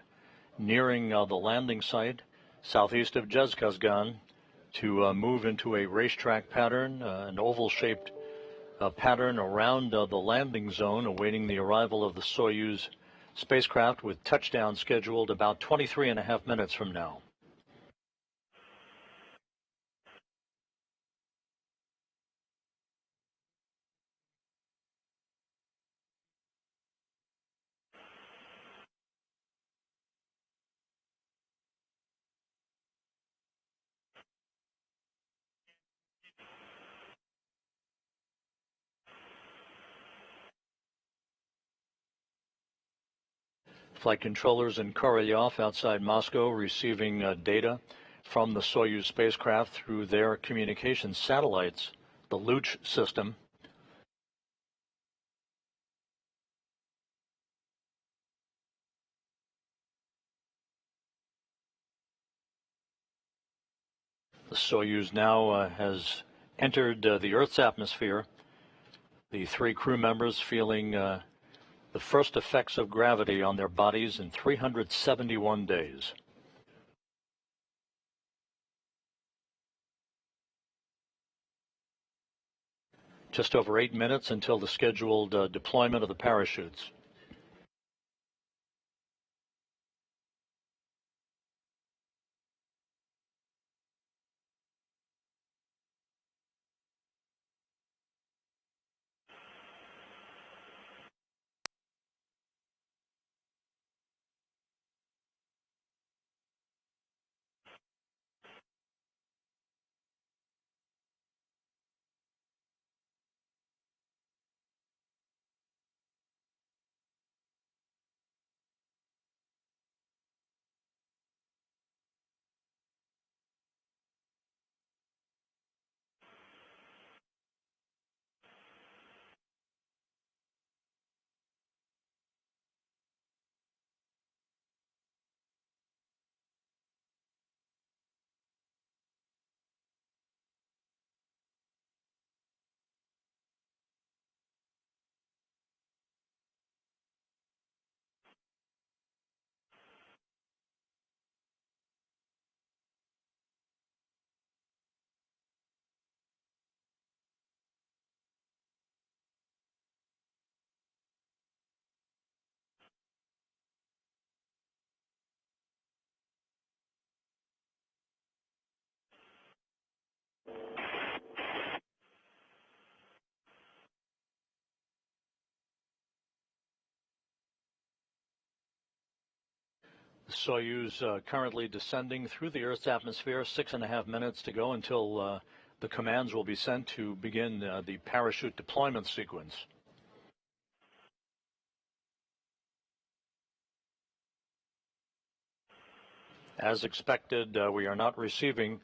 nearing the landing site southeast of Zhezkazgan to move into a racetrack pattern, an oval-shaped pattern around the landing zone, awaiting the arrival of the Soyuz spacecraft, with touchdown scheduled about 23.5 minutes from now. Flight controllers in Korolyov outside Moscow receiving data from the Soyuz spacecraft through their communication satellites, the Luch system. The Soyuz now has entered the Earth's atmosphere. The three crew members feeling the first effects of gravity on their bodies in 371 days. Just over 8 minutes until the scheduled deployment of the parachutes. The Soyuz currently descending through the Earth's atmosphere, 6.5 minutes to go until the commands will be sent to begin the parachute deployment sequence. As expected, we are not receiving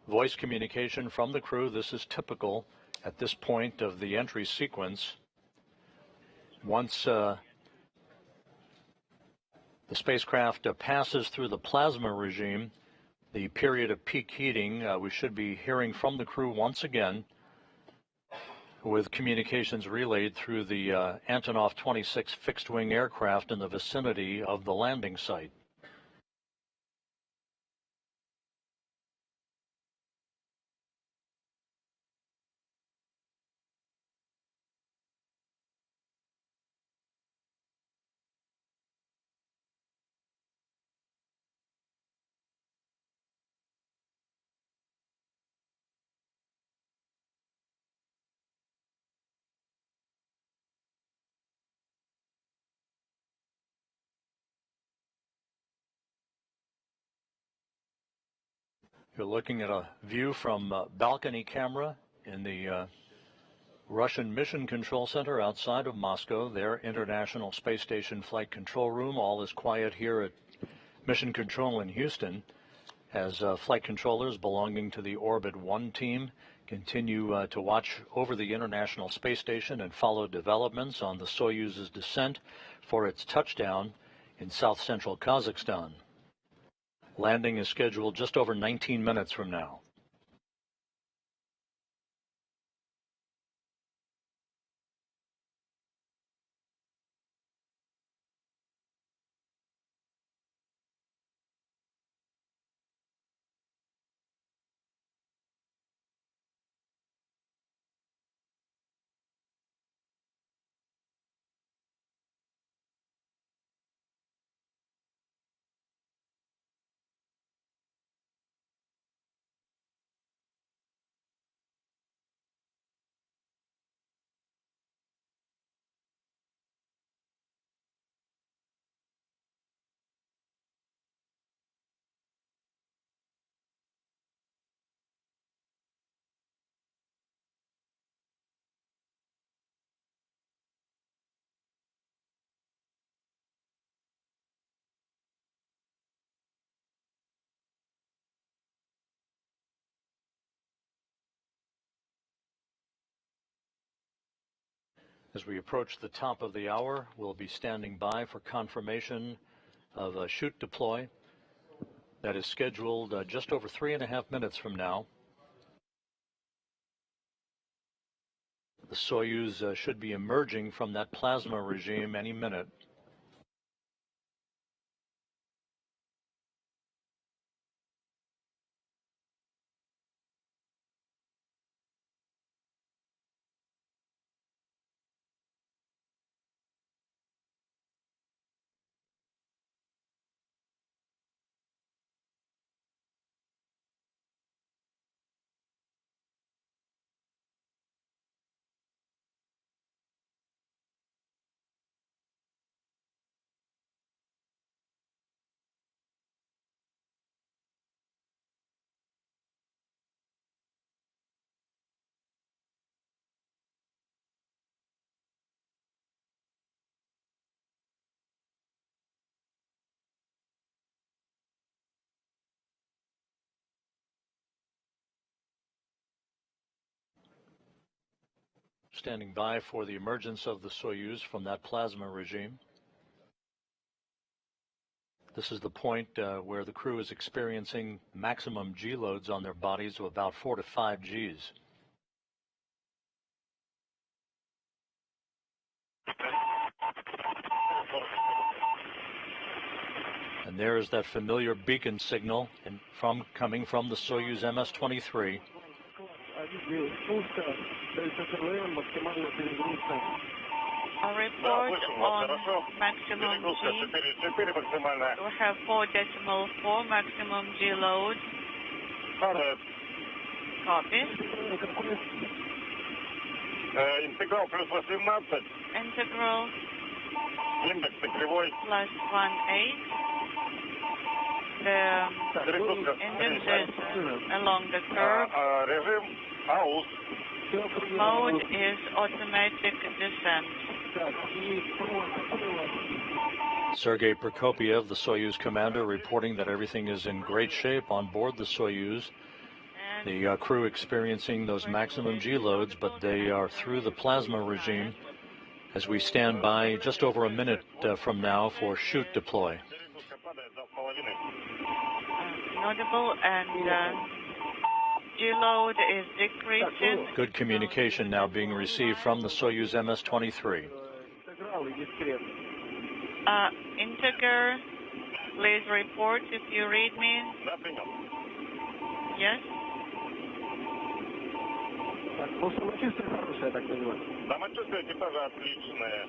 voice communication from the crew. This is typical at this point of the entry sequence. Once the spacecraft passes through the plasma regime, the period of peak heating, we should be hearing from the crew once again, with communications relayed through the Antonov 26 fixed-wing aircraft in the vicinity of the landing site. You're looking at a view from balcony camera in the Russian Mission Control Center outside of Moscow, their International Space Station Flight Control Room. All is quiet here at Mission Control in Houston as flight controllers belonging to the Orbit 1 team continue to watch over the International Space Station and follow developments on the Soyuz's descent for its touchdown in south-central Kazakhstan. Landing is scheduled just over 19 minutes from now. As we approach the top of the hour, we'll be standing by for confirmation of a chute deploy that is scheduled just over 3.5 minutes from now. The Soyuz should be emerging from that plasma regime any minute. Standing by for the emergence of the Soyuz from that plasma regime. This is the point where the crew is experiencing maximum G loads on their bodies of about 4 to 5 Gs. And there is that familiar beacon signal coming from the Soyuz MS-23. A report on maximum G. We have 4.4 maximum G load. Copy. Интеграл плюс 18. Integral Индекс кривой. +18. The engine is along the curve. Режим АУС. Mode is automatic descent. Sergey Prokopyev, the Soyuz commander, reporting that everything is in great shape on board the Soyuz. The crew experiencing those maximum G loads, but they are through the plasma regime as we stand by just over a minute from now for shoot deploy. Notable and G load is decreasing. Good communication now being received from the Soyuz MS-23. Integer, please report if you read me. Yes?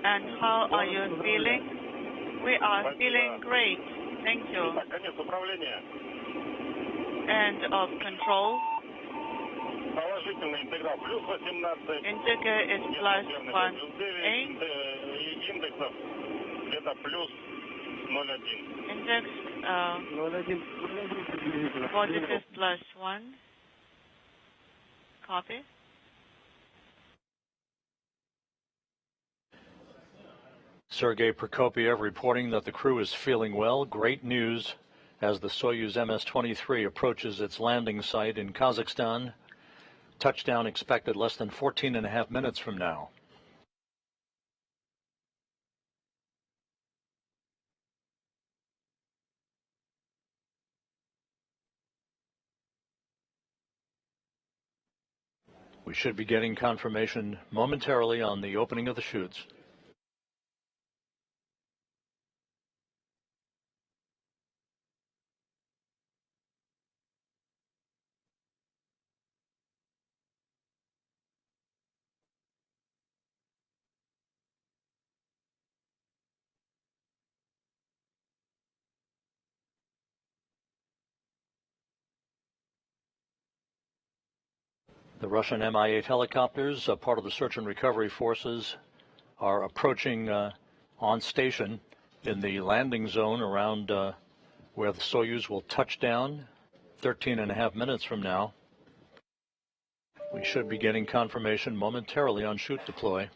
And how are you feeling? We are feeling great. Thank you. End of control. Integer is plus 1A. Index positive plus 1. Copy. Sergey Prokopyev reporting that the crew is feeling well. Great news as the Soyuz MS-23 approaches its landing site in Kazakhstan. Touchdown expected less than 14.5 minutes from now. We should be getting confirmation momentarily on the opening of the chutes. The Russian Mi-8 helicopters, part of the search and recovery forces, are approaching on station in the landing zone around where the Soyuz will touch down 13.5 minutes from now. We should be getting confirmation momentarily on shoot deploy.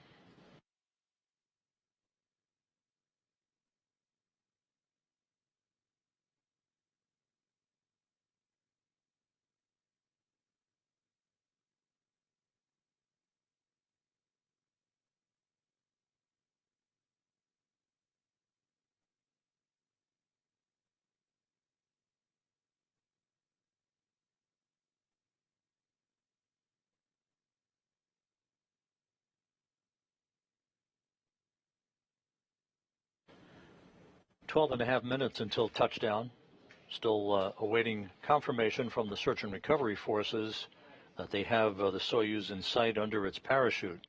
Twelve and a half minutes until touchdown. Still awaiting confirmation from the search and recovery forces that they have the Soyuz in sight under its parachute.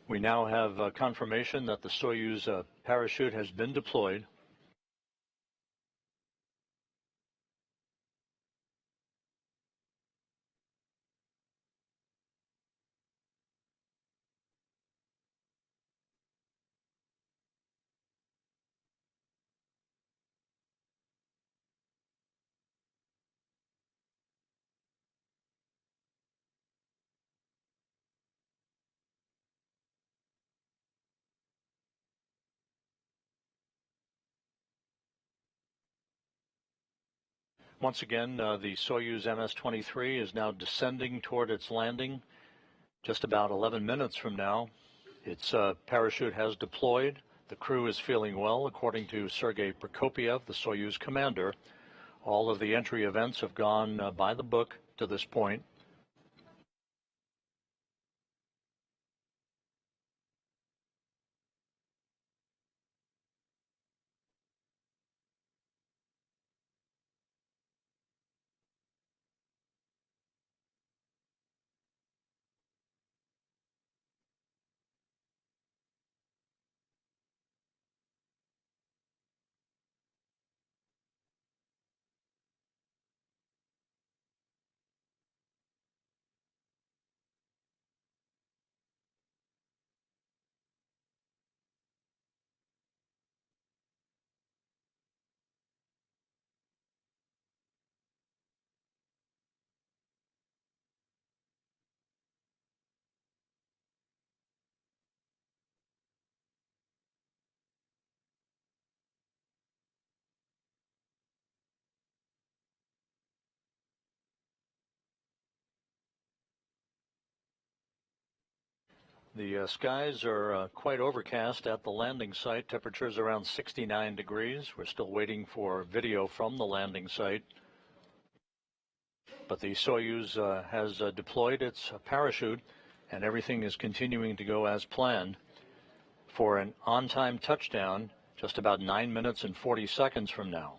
We now have confirmation that the Soyuz parachute has been deployed. Once again, the Soyuz MS-23 is now descending toward its landing. Just about 11 minutes from now, its parachute has deployed. The crew is feeling well, according to Sergey Prokopyev, the Soyuz commander. All of the entry events have gone by the book to this point. The skies are quite overcast at the landing site. Temperatures around 69 degrees. We're still waiting for video from the landing site. But the Soyuz has deployed its parachute, and everything is continuing to go as planned for an on-time touchdown just about 9 minutes and 40 seconds from now.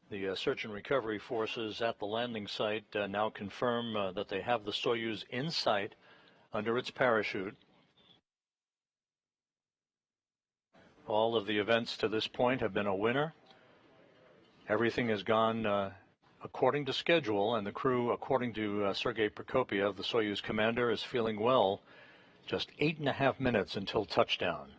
The search and recovery forces at the landing site now confirm that they have the Soyuz in sight under its parachute. All of the events to this point have been a winner. Everything has gone according to schedule, and the crew, according to Sergey Prokopyev, the Soyuz commander, is feeling well. Just 8.5 minutes until touchdown.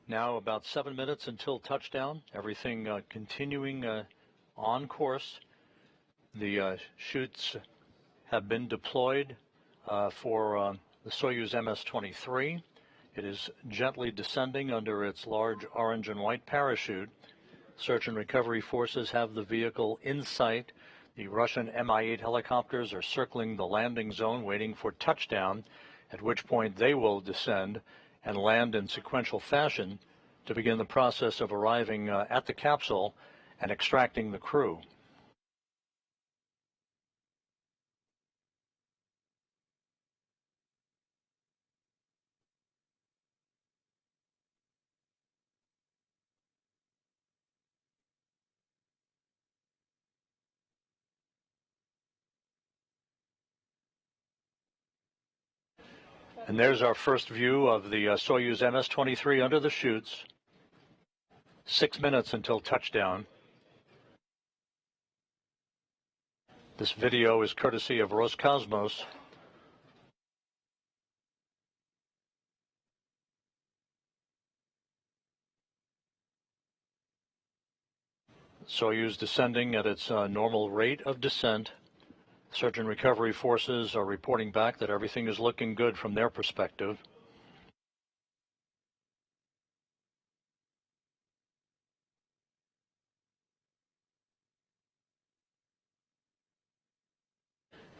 Now about 7 minutes until touchdown. Everything continuing on course. The chutes have been deployed for the Soyuz MS-23. It is gently descending under its large orange and white parachute. Search and recovery forces have the vehicle in sight. The Russian Mi-8 helicopters are circling the landing zone waiting for touchdown, at which point they will descend and land in sequential fashion to begin the process of arriving at the capsule and extracting the crew. And there's our first view of the Soyuz MS-23 under the chutes. 6 minutes until touchdown. This video is courtesy of Roscosmos. Soyuz descending at its normal rate of descent. Search and recovery forces are reporting back that everything is looking good from their perspective.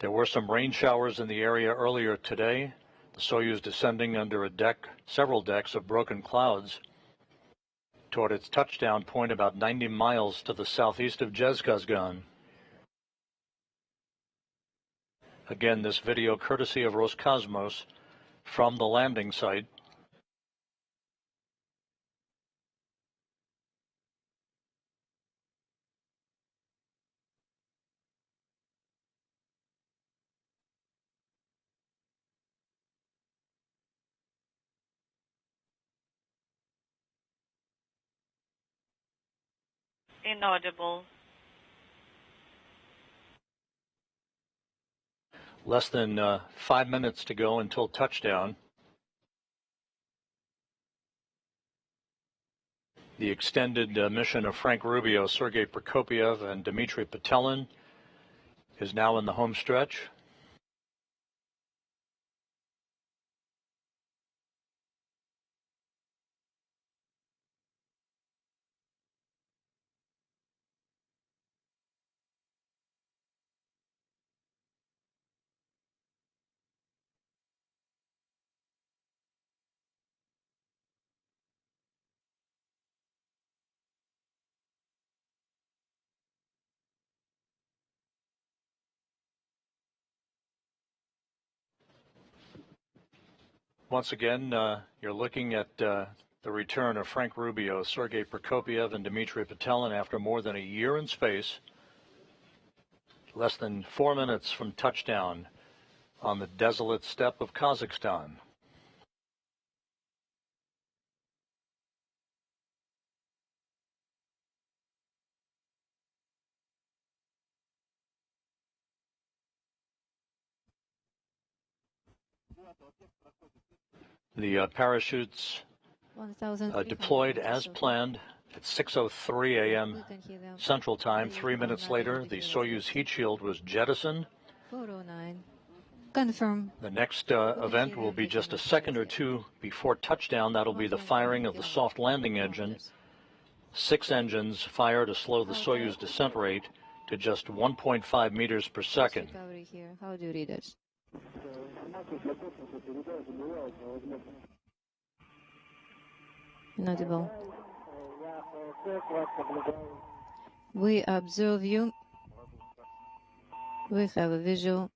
There were some rain showers in the area earlier today. The Soyuz descending under a deck, several decks of broken clouds toward its touchdown point about 90 miles to the southeast of Kazakhstan. Again, this video courtesy of Roscosmos from the landing site. Inaudible. Less than 5 minutes to go until touchdown. The extended mission of Frank Rubio, Sergey Prokopyev, and Dmitri Petelin is now in the home stretch. Once again, you're looking at the return of Frank Rubio, Sergey Prokopyev, and Dmitri Petelin after more than a year in space. Less than 4 minutes from touchdown on the desolate steppe of Kazakhstan. The parachutes deployed as planned at 6:03 a.m. Central Time. 3 minutes later, the Soyuz heat shield was jettisoned. 409. Confirm. The next event will be just a second or two before touchdown. That'll be the firing of the soft landing engine. 6 engines fire to slow the Soyuz descent rate to just 1.5 meters per second. Here. How do you read it? Inaudible. We observe you. We have a visual.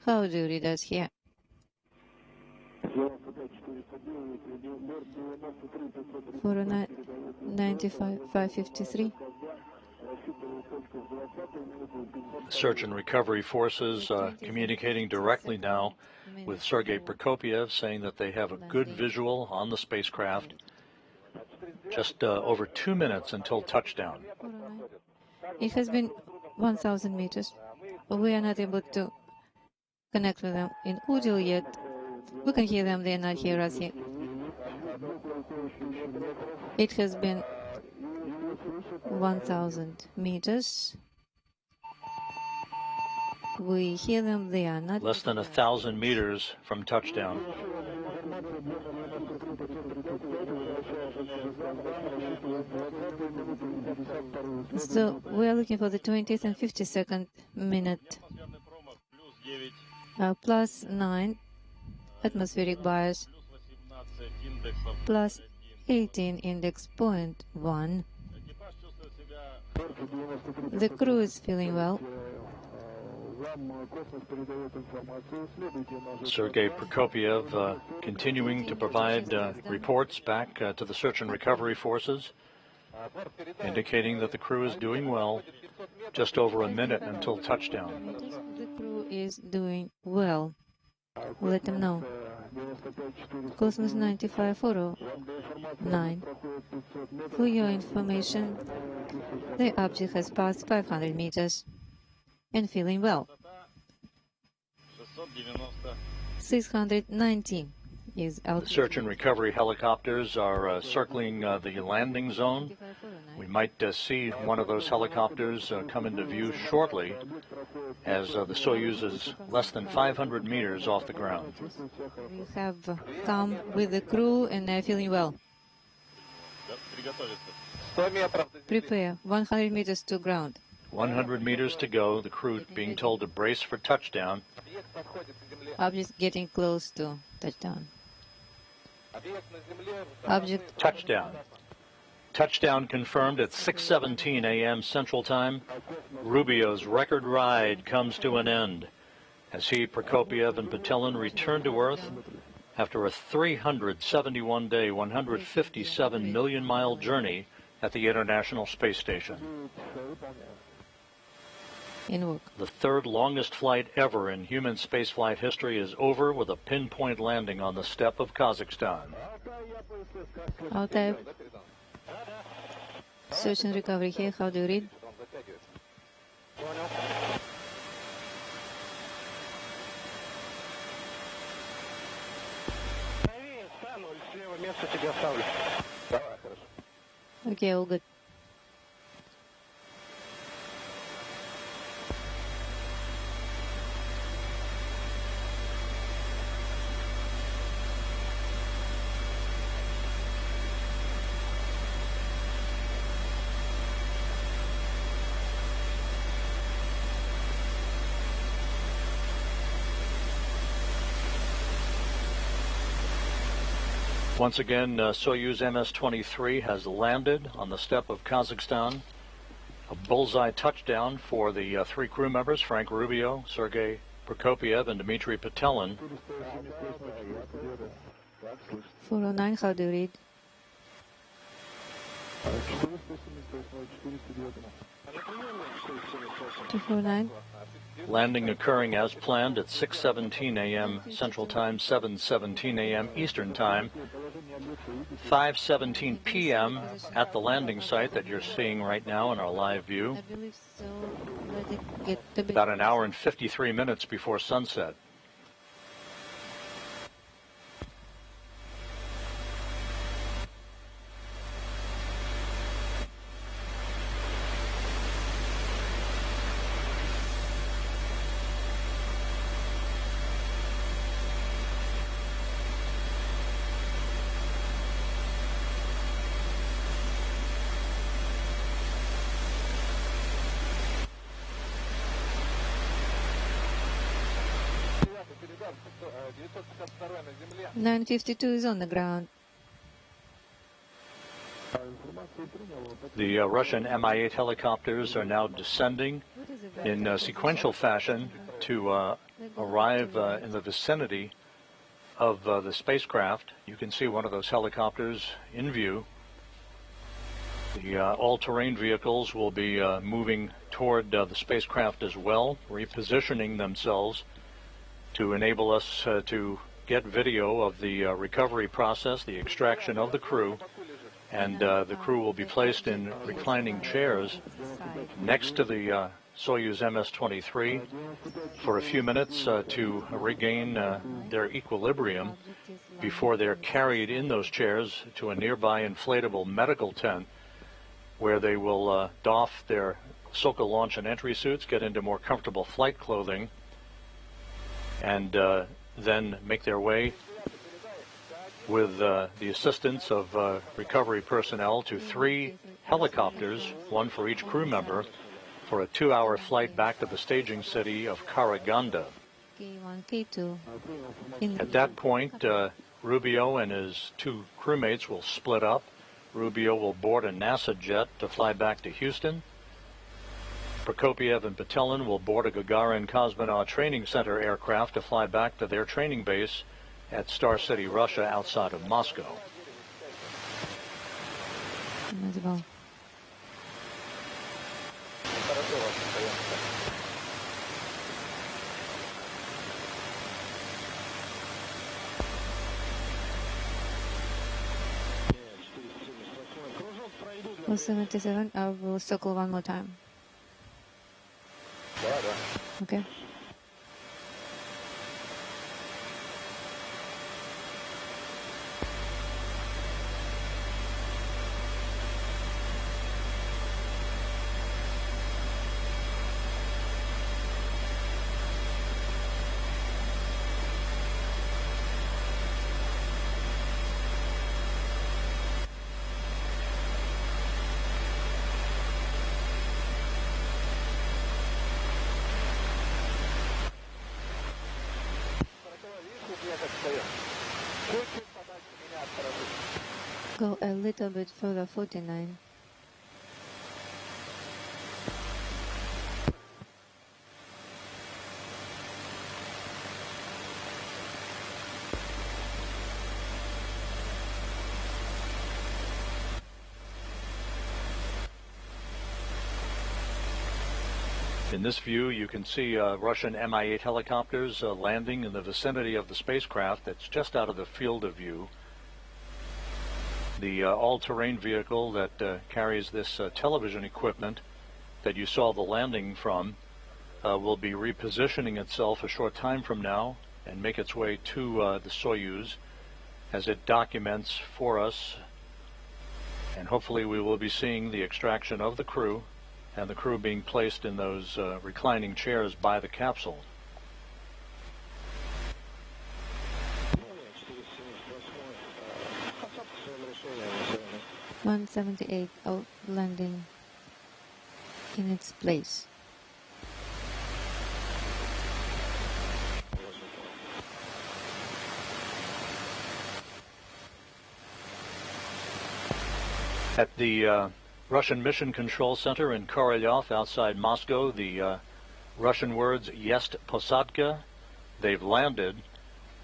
How do you read us here? For 95,553. Search and recovery forces communicating directly now with Sergey Prokopyev, saying that they have a good visual on the spacecraft. Just over 2 minutes until touchdown. It has been 1,000 meters. We are not able to connect with them in audio yet. We can hear them, they are not hear us yet. It has been 1,000 meters. We hear them, they are not. Less than 1,000 meters from touchdown. So we are looking for the 20th and 52nd minute. Plus 9 atmospheric bias. Plus 18 index point 1. The crew is feeling well. Sergey Prokopyev continuing to provide reports back to the search and recovery forces, indicating that the crew is doing well. Just over a minute until touchdown. The crew is doing well. Let them know. Cosmos 9549. For your information, the object has passed 500 meters and feeling well. 690 is out. Search and recovery helicopters are circling the landing zone. We might see one of those helicopters come into view shortly, as the Soyuz is less than 500 meters off the ground. We have come with the crew and they're feeling well. Prepare. 100 meters to ground. 100 meters to go. The crew being told to brace for touchdown. Object getting close to touchdown. Object touchdown. Touchdown confirmed at 6:17 a.m. Central Time. Rubio's record ride comes to an end as he, Prokopyev, and Petelin return to Earth after a 371-day, 157 million-mile journey at the International Space Station. The third longest flight ever in human spaceflight history is over with a pinpoint landing on the steppe of Kazakhstan. Altai Search and recovery here, how do you read? Okay, all good. Once again, Soyuz MS-23 has landed on the steppe of Kazakhstan. A bullseye touchdown for the three crew members, Frank Rubio, Sergey, Prokopyev, and Dmitri Petelin. 409, how do you read? Two 409. Landing occurring as planned at 6:17 a.m. Central Time, 7:17 a.m. Eastern Time, 5:17 p.m. at the landing site that you're seeing right now in our live view. I believe so. Let it get a bit. About an hour and 53 minutes before sunset. $952 is on the ground. The Russian Mi-8 helicopters are now descending in sequential fashion to arrive in the vicinity of the spacecraft. You can see one of those helicopters in view. The all-terrain vehicles will be moving toward the spacecraft as well, repositioning themselves to enable us to get video of the recovery process, the extraction of the crew, and the crew will be placed in reclining chairs next to the Soyuz MS-23 for a few minutes to regain their equilibrium before they're carried in those chairs to a nearby inflatable medical tent where they will doff their Sokol launch and entry suits, get into more comfortable flight clothing, and then make their way with the assistance of recovery personnel to 3 helicopters, one for each crew member, for a 2-hour flight back to the staging city of Karaganda. K1, K2. At that point, Rubio and his 2 crewmates will split up. Rubio will board a NASA jet to fly back to Houston. Prokopyev and Petelin will board a Gagarin Cosmonaut Training Center aircraft to fly back to their training base at Star City, Russia, outside of Moscow. Well, 77, I will circle one more time. Okay. Go a little bit further, 49. In this view, you can see Russian Mi-8 helicopters landing in the vicinity of the spacecraft that's just out of the field of view. The all-terrain vehicle that carries this television equipment that you saw the landing from will be repositioning itself a short time from now and make its way to the Soyuz as it documents for us, and hopefully we will be seeing the extraction of the crew and the crew being placed in those reclining chairs by the capsule. (178) of landing in its place. At the Russian Mission Control Center in Korolyov outside Moscow, the Russian words "Jest Posadka," they've landed,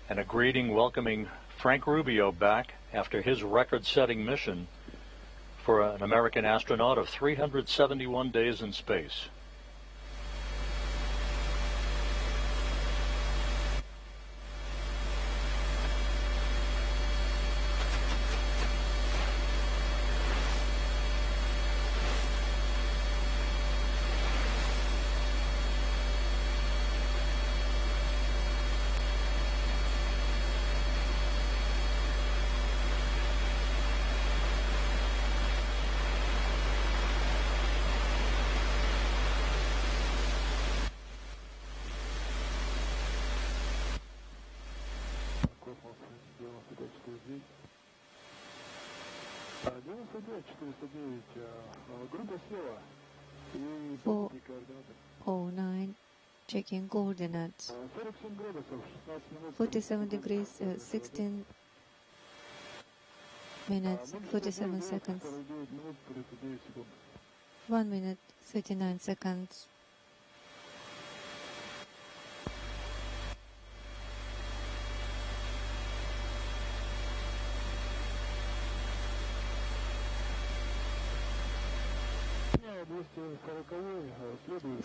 and a greeting welcoming Frank Rubio back after his record-setting mission for an American astronaut of 371 days in space. For 09, checking coordinates. 47 degrees, 16 minutes, 47 seconds. 1 minute, 39 seconds.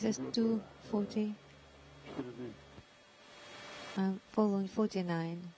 Just 240, following 49.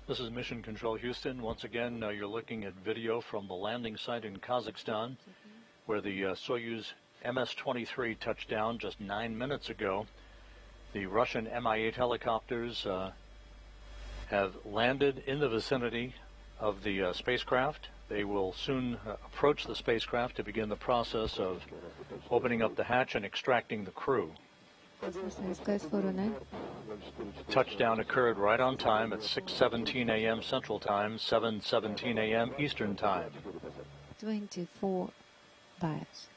This is Mission Control Houston. Once again, you're looking at video from the landing site in Kazakhstan, where the Soyuz MS-23 touched down just 9 minutes ago. The Russian Mi-8 helicopters have landed in the vicinity of the spacecraft. They will soon approach the spacecraft to begin the process of opening up the hatch and extracting the crew. Touchdown occurred right on time at 6:17 a.m. Central Time, 7:17 a.m. Eastern Time. 24 bias.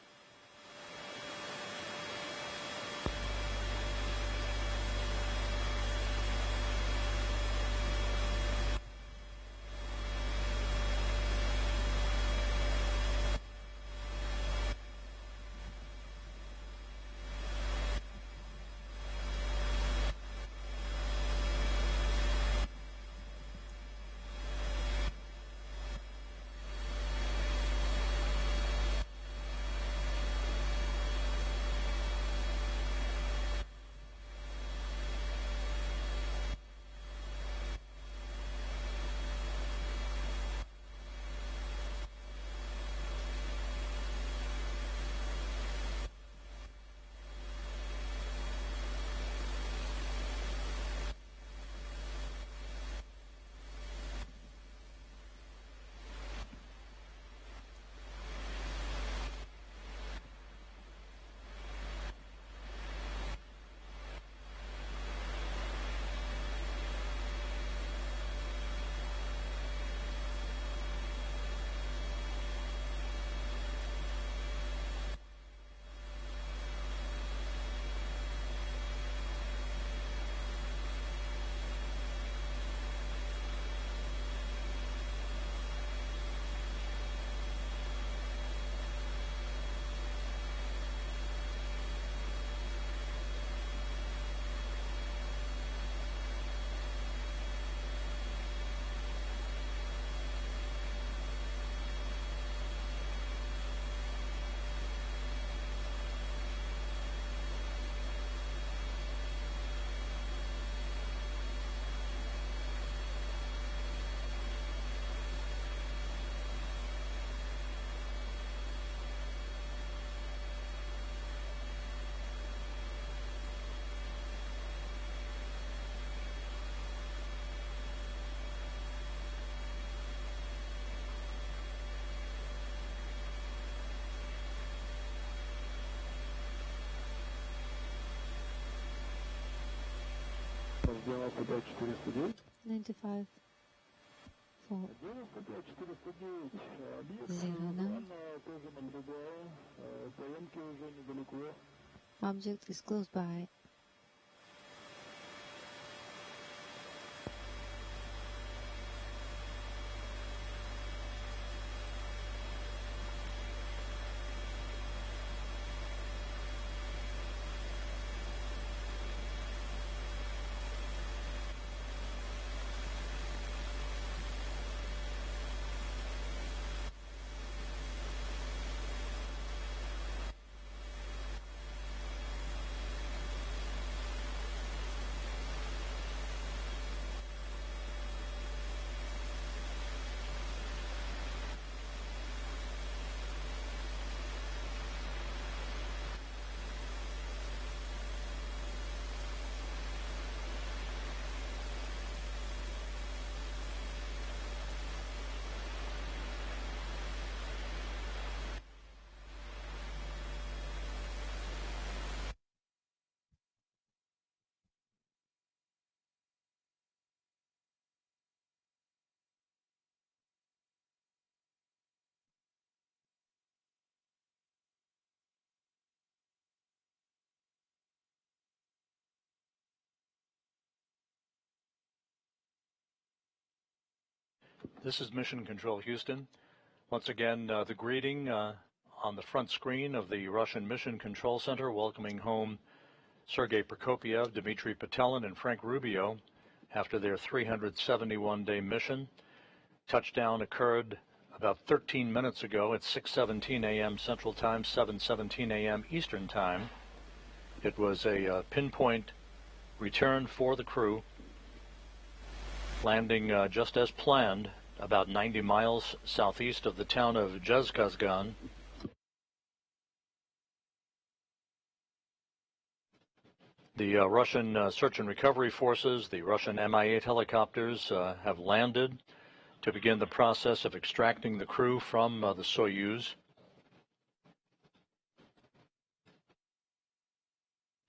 95 4 09. Object is close by. This is Mission Control Houston. Once again, the greeting on the front screen of the Russian Mission Control Center, welcoming home Sergey Prokopyev, Dmitri Petelin, and Frank Rubio after their 371-day mission. Touchdown occurred about 13 minutes ago at 6:17 a.m. Central Time, 7:17 a.m. Eastern Time. It was a pinpoint return for the crew, landing just as planned, about 90 miles southeast of the town of Kazakhstan. The Russian search and recovery forces, the Russian Mi-8 helicopters, have landed to begin the process of extracting the crew from the Soyuz.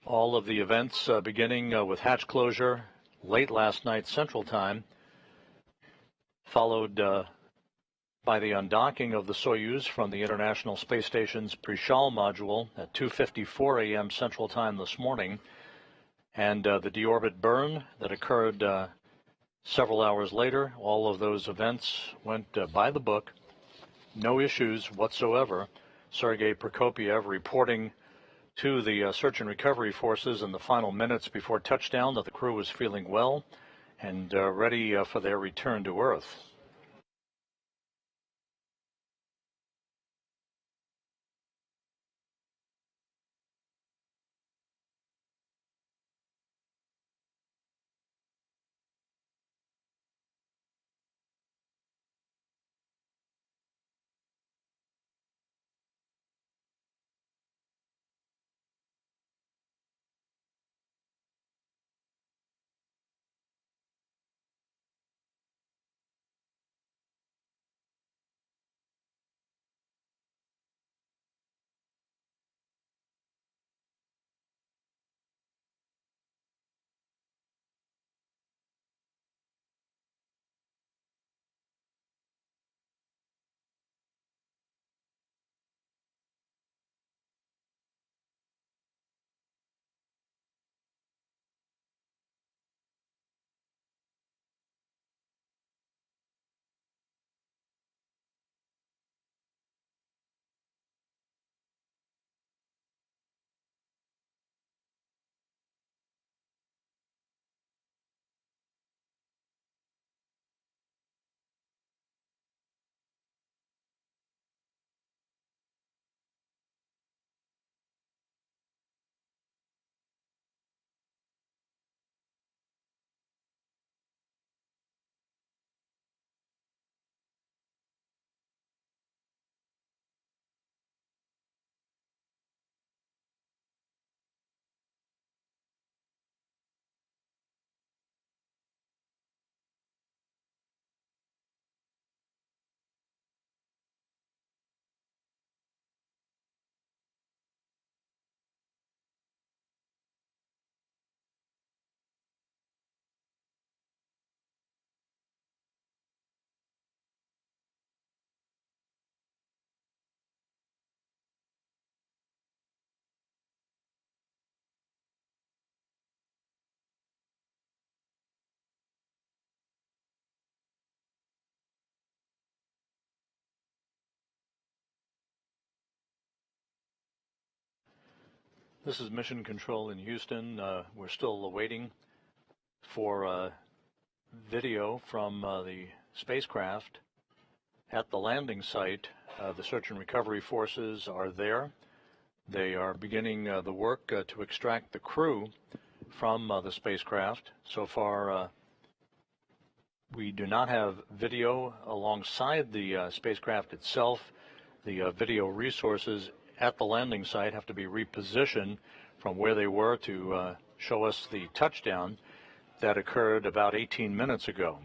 All of the events beginning with hatch closure late last night Central Time, followed by the undocking of the Soyuz from the International Space Station's Prishal module at 2:54 a.m. Central Time this morning, and the deorbit burn that occurred several hours later. All of those events went by the book. No issues whatsoever. Sergey Prokopyev reporting to the search and recovery forces in the final minutes before touchdown that the crew was feeling well and ready for their return to Earth. This is Mission Control in Houston. We're still awaiting for video from the spacecraft at the landing site. The search and recovery forces are there. They are beginning the work to extract the crew from the spacecraft. So far, we do not have video alongside the spacecraft itself. The video resources at the landing site have to be repositioned from where they were to show us the touchdown that occurred about 18 minutes ago.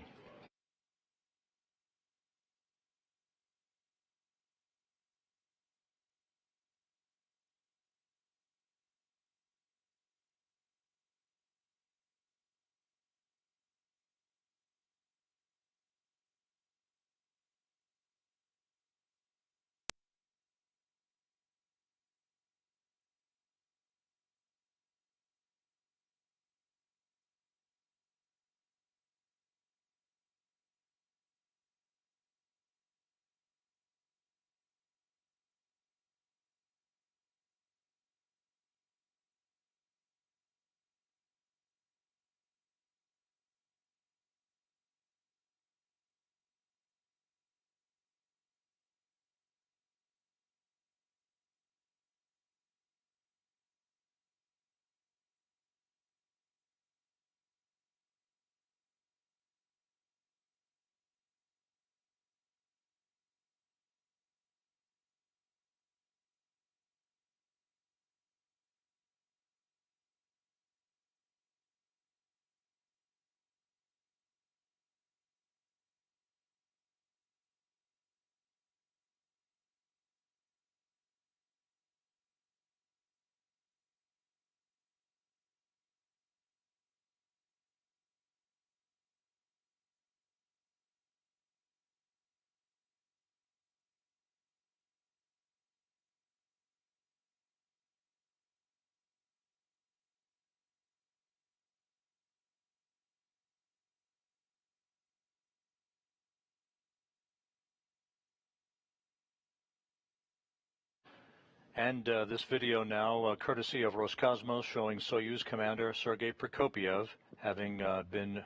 And this video now, courtesy of Roscosmos, showing Soyuz commander Sergey Prokopyev having been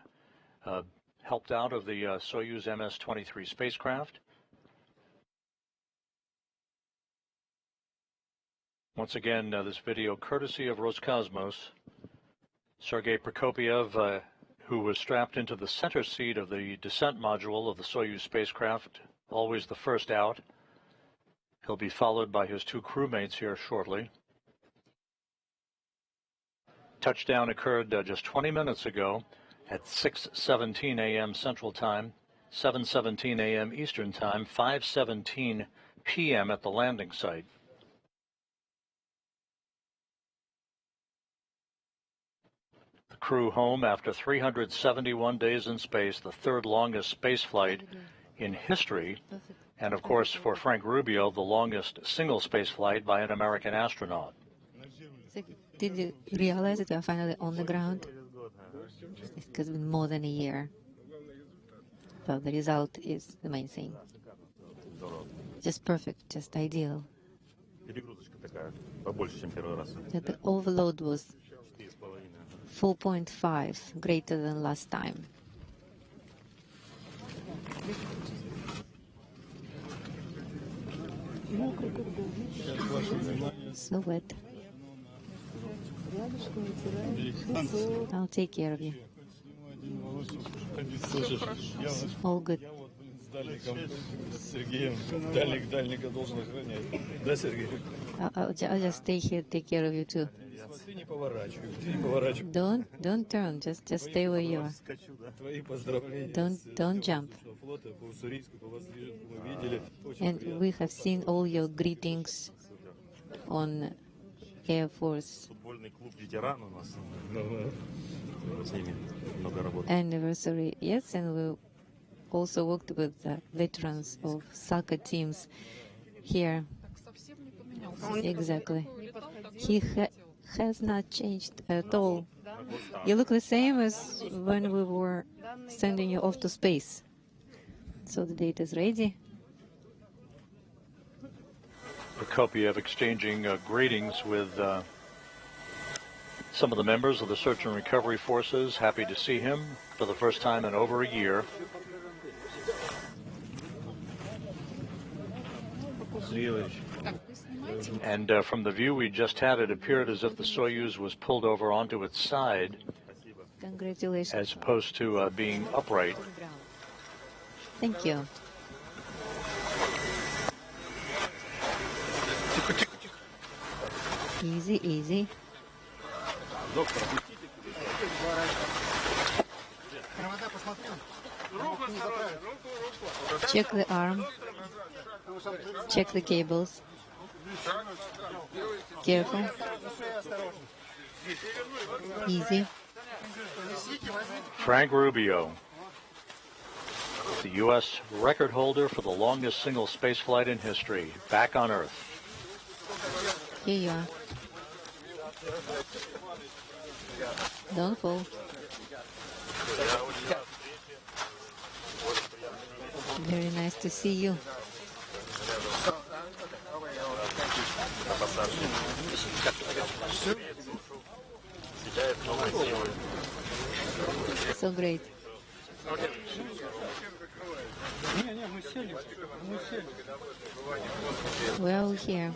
helped out of the Soyuz MS-23 spacecraft. Once again, this video courtesy of Roscosmos. Sergey Prokopyev, who was strapped into the center seat of the descent module of the Soyuz spacecraft, always the first out. He'll be followed by his two crewmates here shortly. Touchdown occurred just 20 minutes ago at 6:17 a.m. Central Time, 7:17 a.m. Eastern Time, 5:17 p.m. at the landing site. The crew home after 371 days in space, the third longest space flight in history. And, of course, for Frank Rubio, the longest single space flight by an American astronaut. Did you realize that we are finally on the ground? It has been more than a year. But the result is the main thing. Just perfect, just ideal. That the overload was 4.5, greater than last time. So wet. I'll take care of you. All good. I'll just stay here, take care of you too. Don't turn, just stay where you are. Don't jump. And we have seen all your greetings on Air Force anniversary. Yes, and we also worked with the veterans of soccer teams here. Exactly. He has not changed at all. You look the same as when we were sending you off to space. So the data is ready. Prokopyev exchanging greetings with Some of the members of the search and recovery forces happy to see him for the first time in over a year. And from the view we just had, it appeared as if the Soyuz was pulled over onto its side as opposed to being upright. Thank you. Easy, easy. Check the arm. Check the cables. Careful. Easy. Frank Rubio, the U.S. record holder for the longest single spaceflight in history, back on Earth. Here you are. Don't fall. Very nice to see you. So great. We're all here.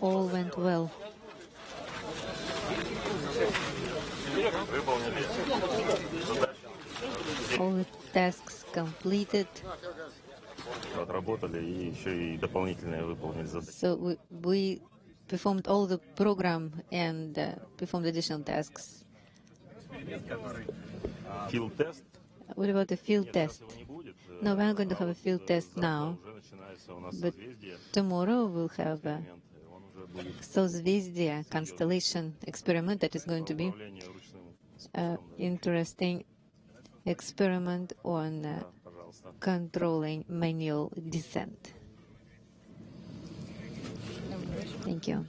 All went well. All the tasks completed. So we performed all the program and performed additional tasks. Field test? What about the field test? No, we're not going to have a field test now, but tomorrow we'll have a Sozvezdia constellation experiment that is going to be an interesting experiment on controlling manual descent. Thank you.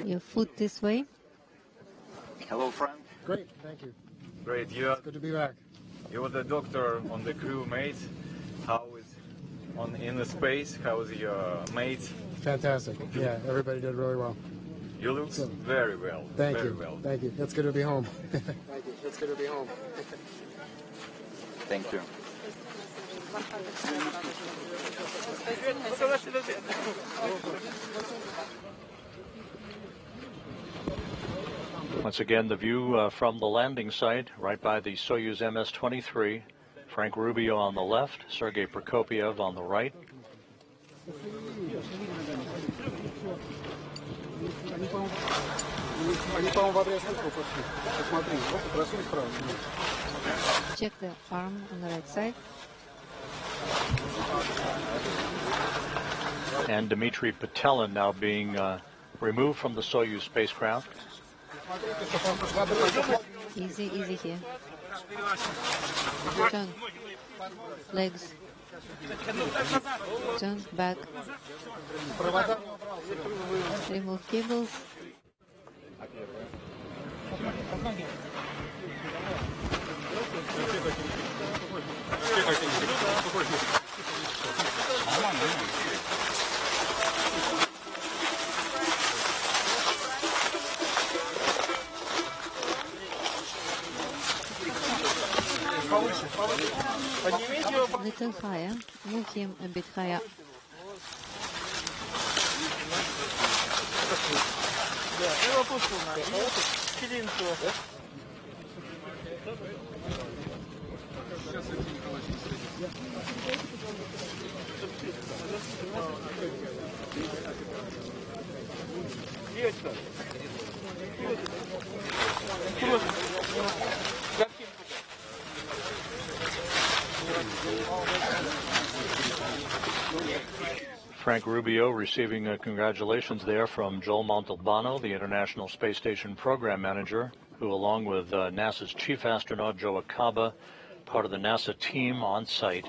Your foot this way. Hello, Frank. Great, thank you. Great. It's good to be back. You're the doctor on the crew, mate. How is in the space? How is your mate? Fantastic. Yeah, everybody did really well. You look very well. Thank very you. Well. Thank you. It's good to be home. Thank you. It's good to be home. Thank you. Once again, the view from the landing site, right by the Soyuz MS-23. Frank Rubio on the left, Sergey Prokopyev on the right. Check the arm on the right side. And Dmitri Petelin now being removed from the Soyuz spacecraft. Easy, easy here. Turn. Legs. Turn back. Remove cables. A little higher. Move him a bit higher. Frank Rubio receiving congratulations there from Joel Montalbano, the International Space Station Program Manager, who, along with NASA's Chief Astronaut Joe Acaba, part of the NASA team on site.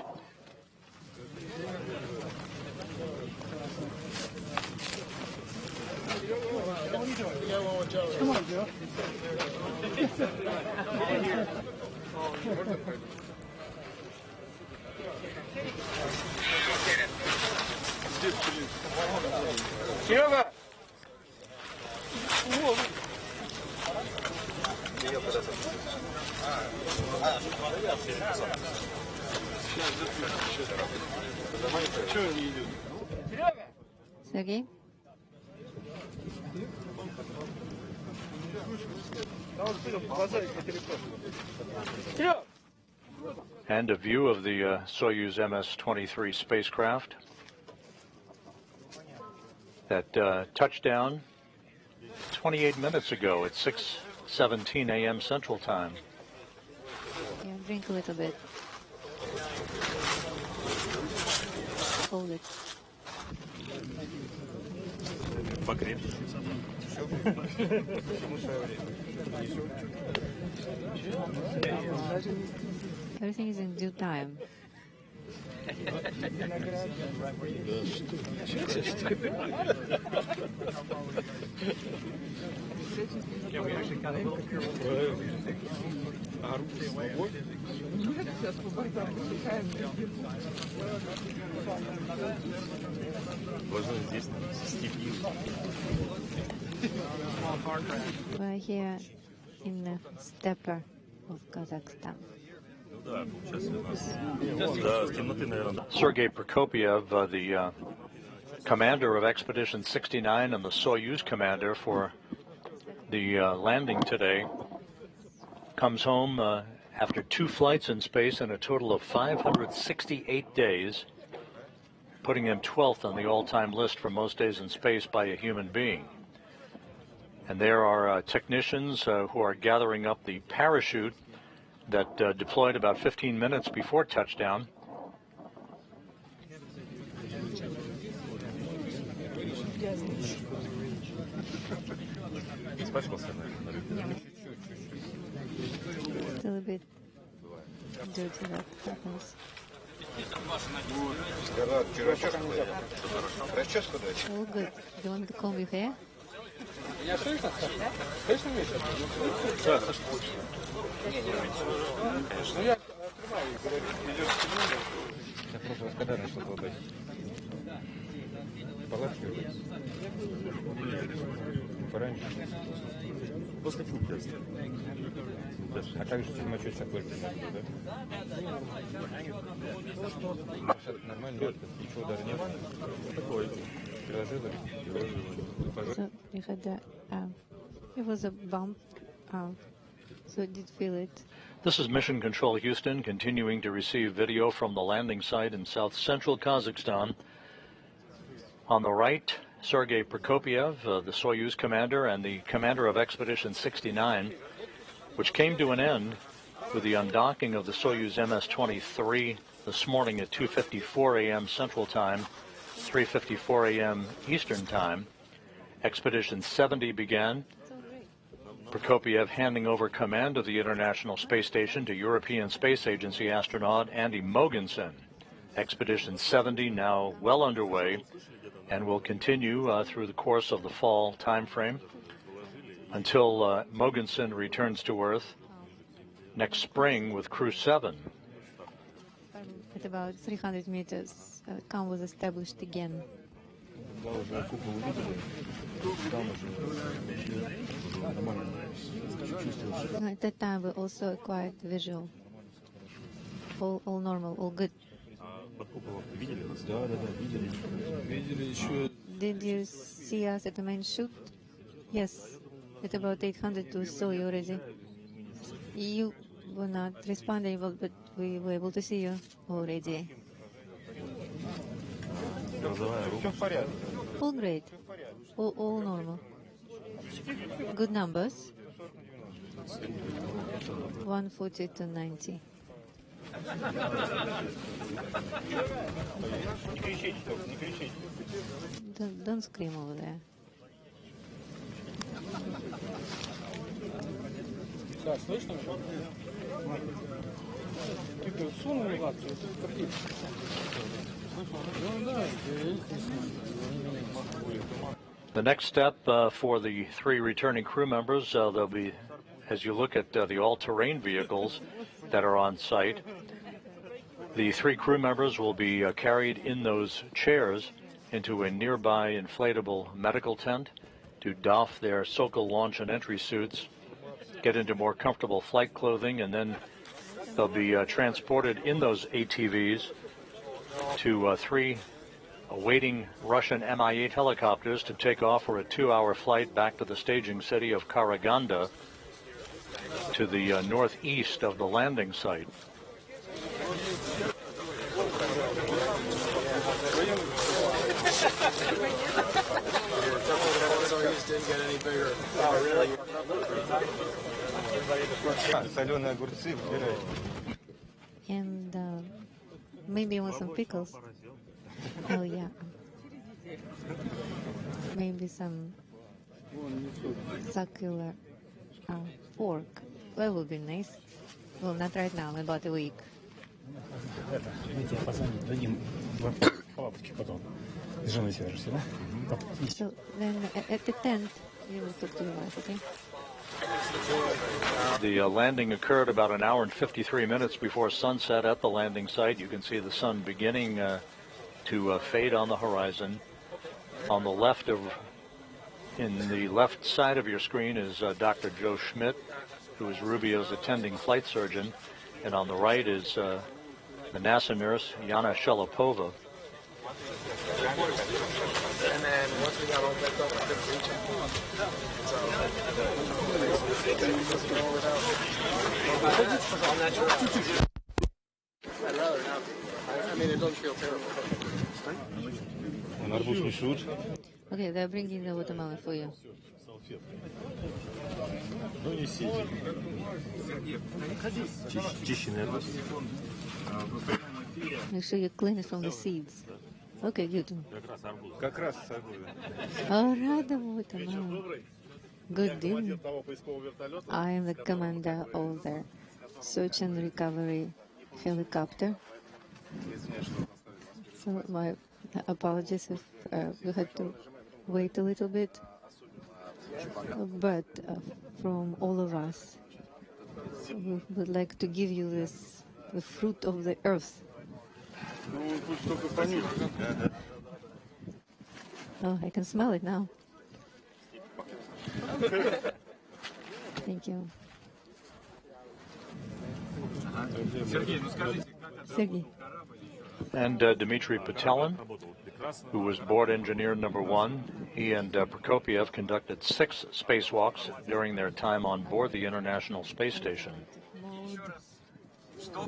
Come on, Joe. Sergey! Sergey? And a view of the Soyuz MS-23 spacecraft that touched down 28 minutes ago at 6:17 a.m. Central Time. Yeah, drink a little bit. Hold it. Everything is in due time. We're here in the steppe of Kazakhstan. Sergey Prokopyev, the commander of Expedition 69 and the Soyuz commander for the landing today, comes home after 2 flights in space and a total of 568 days, putting him 12th on the all-time list for most days in space by a human being. And there are technicians who are gathering up the parachute that deployed about 15 minutes before touchdown. Still a bit dirty, that happens. All good. Do you want me to comb your hair? После футболиста. А также мочить только да? Нормально, ничего даже не было. Такой. So you had it was a bump, so it did feel it. This is Mission Control Houston, continuing to receive video from the landing site in south-central Kazakhstan. On the right, Sergey Prokopyev, the Soyuz commander and the commander of Expedition 69, which came to an end with the undocking of the Soyuz MS-23 this morning at 2:54 a.m. Central Time, 3:54 a.m. Eastern Time. Expedition 70 began. Prokopyev handing over command of the International Space Station to European Space Agency astronaut Andy Mogensen. Expedition 70 now well underway and will continue through the course of the fall time frame until Mogensen returns to Earth next spring with Crew 7. At about 300 meters, COM was established again. At that time, we also acquired visual. All normal, all good. Did you see us at the main chute? Yes, at about 800 we saw you already. You were not responding, but we were able to see you already. All great, all normal. Good numbers. 140 to 90. Don't scream over there. Да, слышно? Ты сунул реакцию, ты The next step for the 3 returning crew members, they'll be, as you look at the all-terrain vehicles that are on site, the 3 crew members will be carried in those chairs into a nearby inflatable medical tent to doff their Sokol launch and entry suits, get into more comfortable flight clothing, and then they'll be transported in those ATVs to 3 awaiting Russian Mi-8 helicopters to take off for a 2-hour flight back to the staging city of Karaganda to the northeast of the landing site. Soyuz didn't get any bigger. Oh, really? And maybe you want some pickles. Oh, yeah. Maybe some succulent pork. That would be nice. Well, not right now, in about a week. So then at the tent, you will talk to your wife, okay? The landing occurred about an hour and 53 minutes before sunset at the landing site. You can see the sun beginning to fade on the horizon. On the left in the left side of your screen is Dr. Joe Schmidt, who is Rubio's attending flight surgeon, and on the right is the NASA nurse Yana Shelopova. And then once we got all back up, I couldn't reach it. I'd rather not. I mean, it doesn't feel terrible. Okay, they're bringing the watermelon for you. Make sure you clean it from the seeds. Okay, good. Oh, rada watermelon. Good deal. I am the commander of the search and recovery helicopter. So my apologies if we had to wait a little bit. But from all of us, we would like to give you this, the fruit of the earth. Oh, I can smell it now. Thank you. Sergey. And Dmitri Petelin, who was board engineer number 1. He and Prokopyev conducted 6 spacewalks during their time on board the International Space Station.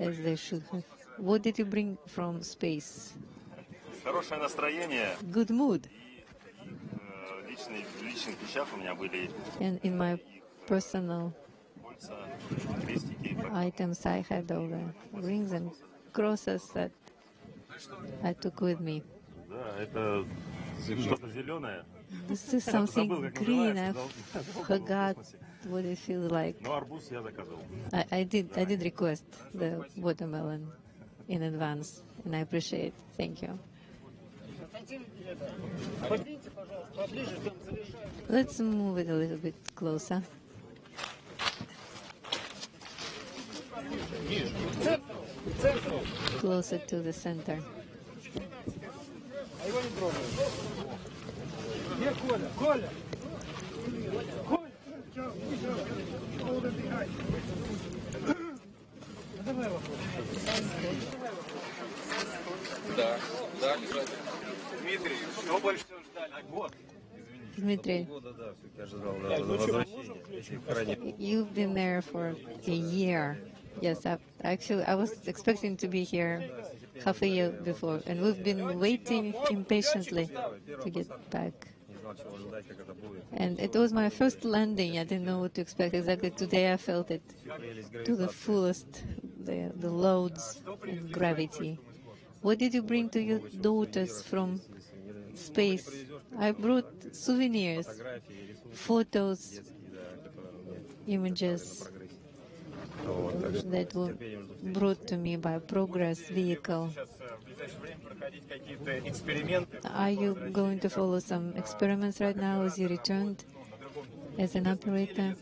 As they should have. What did you bring from space? Good mood. And in my personal items, I had all the rings and crosses that I took with me. This is something green. I forgot what it feels like. I did request the watermelon in advance, and I appreciate it. Thank you. Let's move it a little bit closer. Closer to the center. Dmitri, you've been there for a year. Yes, actually, I was expecting to be here half a year before, and we've been waiting impatiently to get back. And it was my first landing. I didn't know what to expect exactly. Today I felt it to the fullest. the loads and gravity. What did you bring to your daughters from space? I brought souvenirs, photos, images that were brought to me by Progress vehicle. Are you going to follow some experiments right now as you returned as an operator?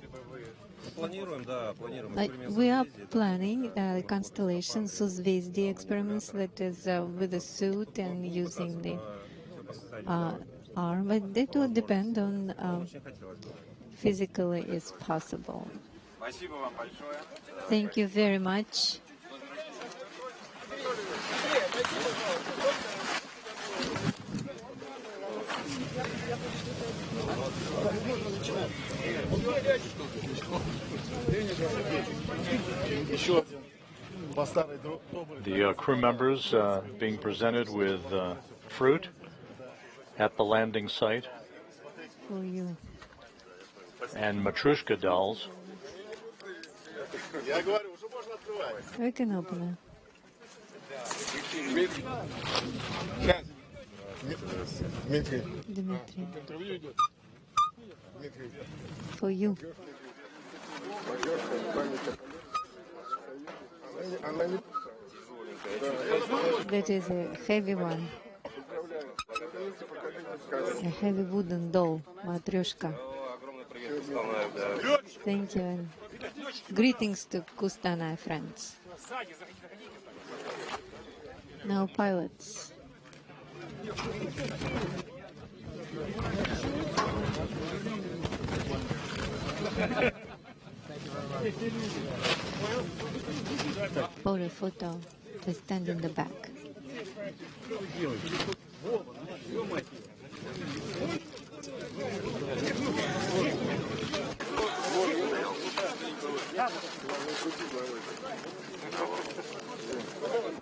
We are planning constellation Suzvezdy experiments, that is with a suit and using the arm, but that will depend on physically is possible. Thank you very much. The crew members being presented with fruit at the landing site For you. and Matryoshka dolls. I can open Dmitri. Dmitri. For you. That is a heavy one. A heavy wooden doll, Matryoshka. Thank you, and greetings to Kustana friends. Now pilots. For a photo, to stand in the back.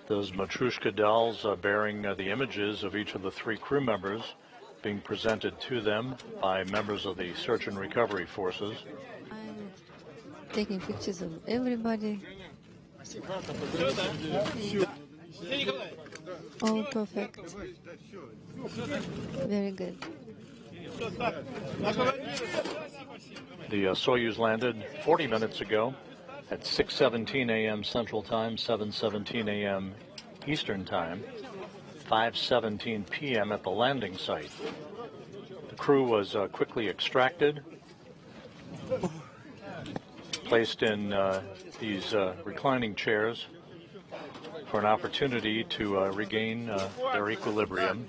Those Matryoshka dolls bearing the images of each of the three crew members being presented to them by members of the search and recovery forces. I'm taking pictures of everybody. Oh, perfect. Very good. The Soyuz landed 40 minutes ago at 6:17 a.m. Central Time, 7:17 a.m. Eastern Time, 5:17 p.m. at the landing site. The crew was quickly extracted, placed in these reclining chairs for an opportunity to regain their equilibrium.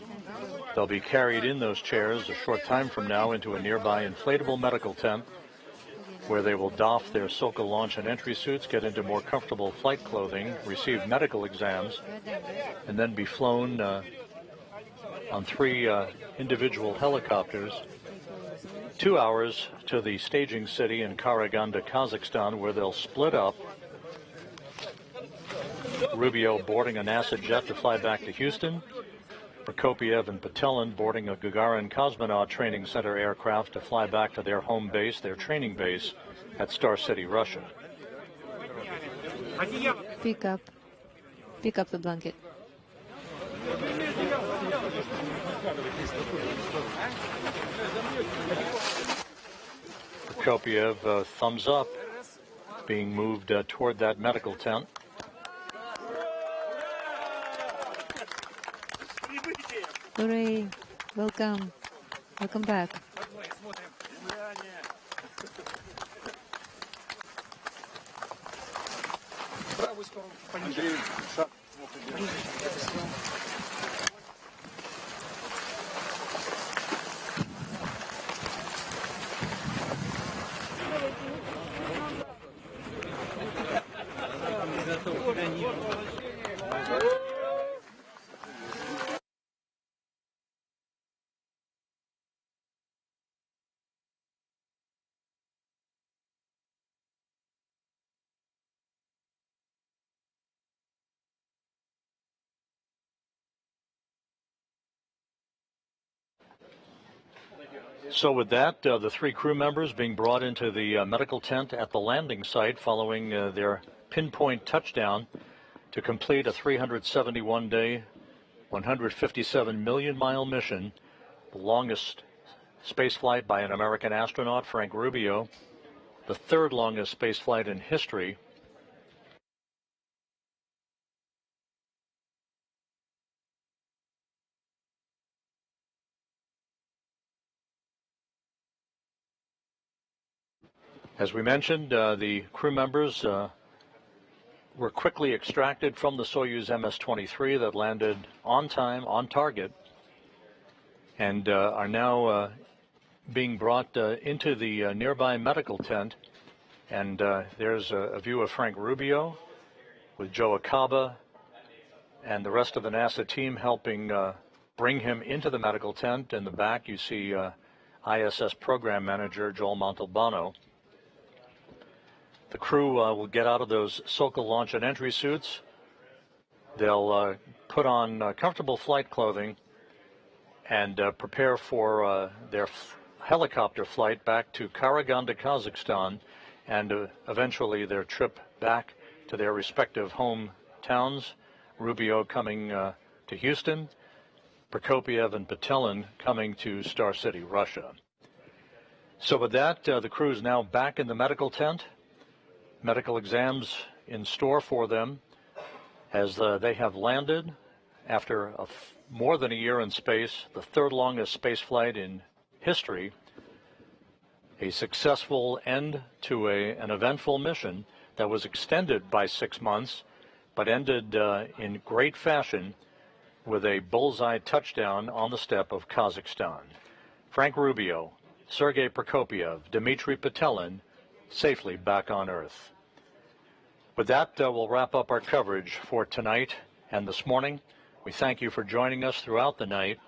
They'll be carried in those chairs a short time from now into a nearby inflatable medical tent, where they will doff their Soka launch and entry suits, get into more comfortable flight clothing, receive medical exams, and then be flown on three individual helicopters 2 hours to the staging city in Karaganda, Kazakhstan, where they'll split up. Rubio boarding a NASA jet to fly back to Houston. Prokopyev and Petelin boarding a Gagarin Cosmonaut Training Center aircraft to fly back to their home base, their training base at Star City, Russia. Pick up the blanket. Prokopyev, thumbs up, being moved toward that medical tent. Hooray! Welcome. Welcome back. So with that, the three crew members being brought into the medical tent at the landing site following their pinpoint touchdown to complete a 371-day, 157 million-mile mission, the longest spaceflight by an American astronaut, Frank Rubio, the third longest spaceflight in history. As we mentioned, the crew members were quickly extracted from the Soyuz MS-23 that landed on time, on target, and are now being brought into the nearby medical tent. And there's a view of Frank Rubio with Joe Acaba and the rest of the NASA team helping bring him into the medical tent. In the back, you see ISS Program Manager Joel Montalbano. The crew will get out of those Sokol launch and entry suits. They'll put on comfortable flight clothing and prepare for their helicopter flight back to Karaganda, Kazakhstan, and eventually their trip back to their respective hometowns. Rubio coming to Houston, Prokopyev and Petelin coming to Star City, Russia. So with that, the crew is now back in the medical tent. Medical exams in store for them as they have landed after more than a year in space, the third longest space flight in history, a successful end to an eventful mission that was extended by 6 months, but ended in great fashion with a bullseye touchdown on the steppe of Kazakhstan. Frank Rubio, Sergey Prokopyev, Dmitri Petelin, safely back on Earth. With that, we'll wrap up our coverage for tonight and this morning. We thank you for joining us throughout the night.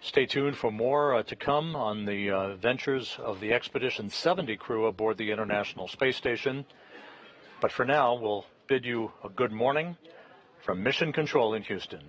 Stay tuned for more to come on the ventures of the Expedition 70 crew aboard the International Space Station. But for now, we'll bid you a good morning from Mission Control in Houston.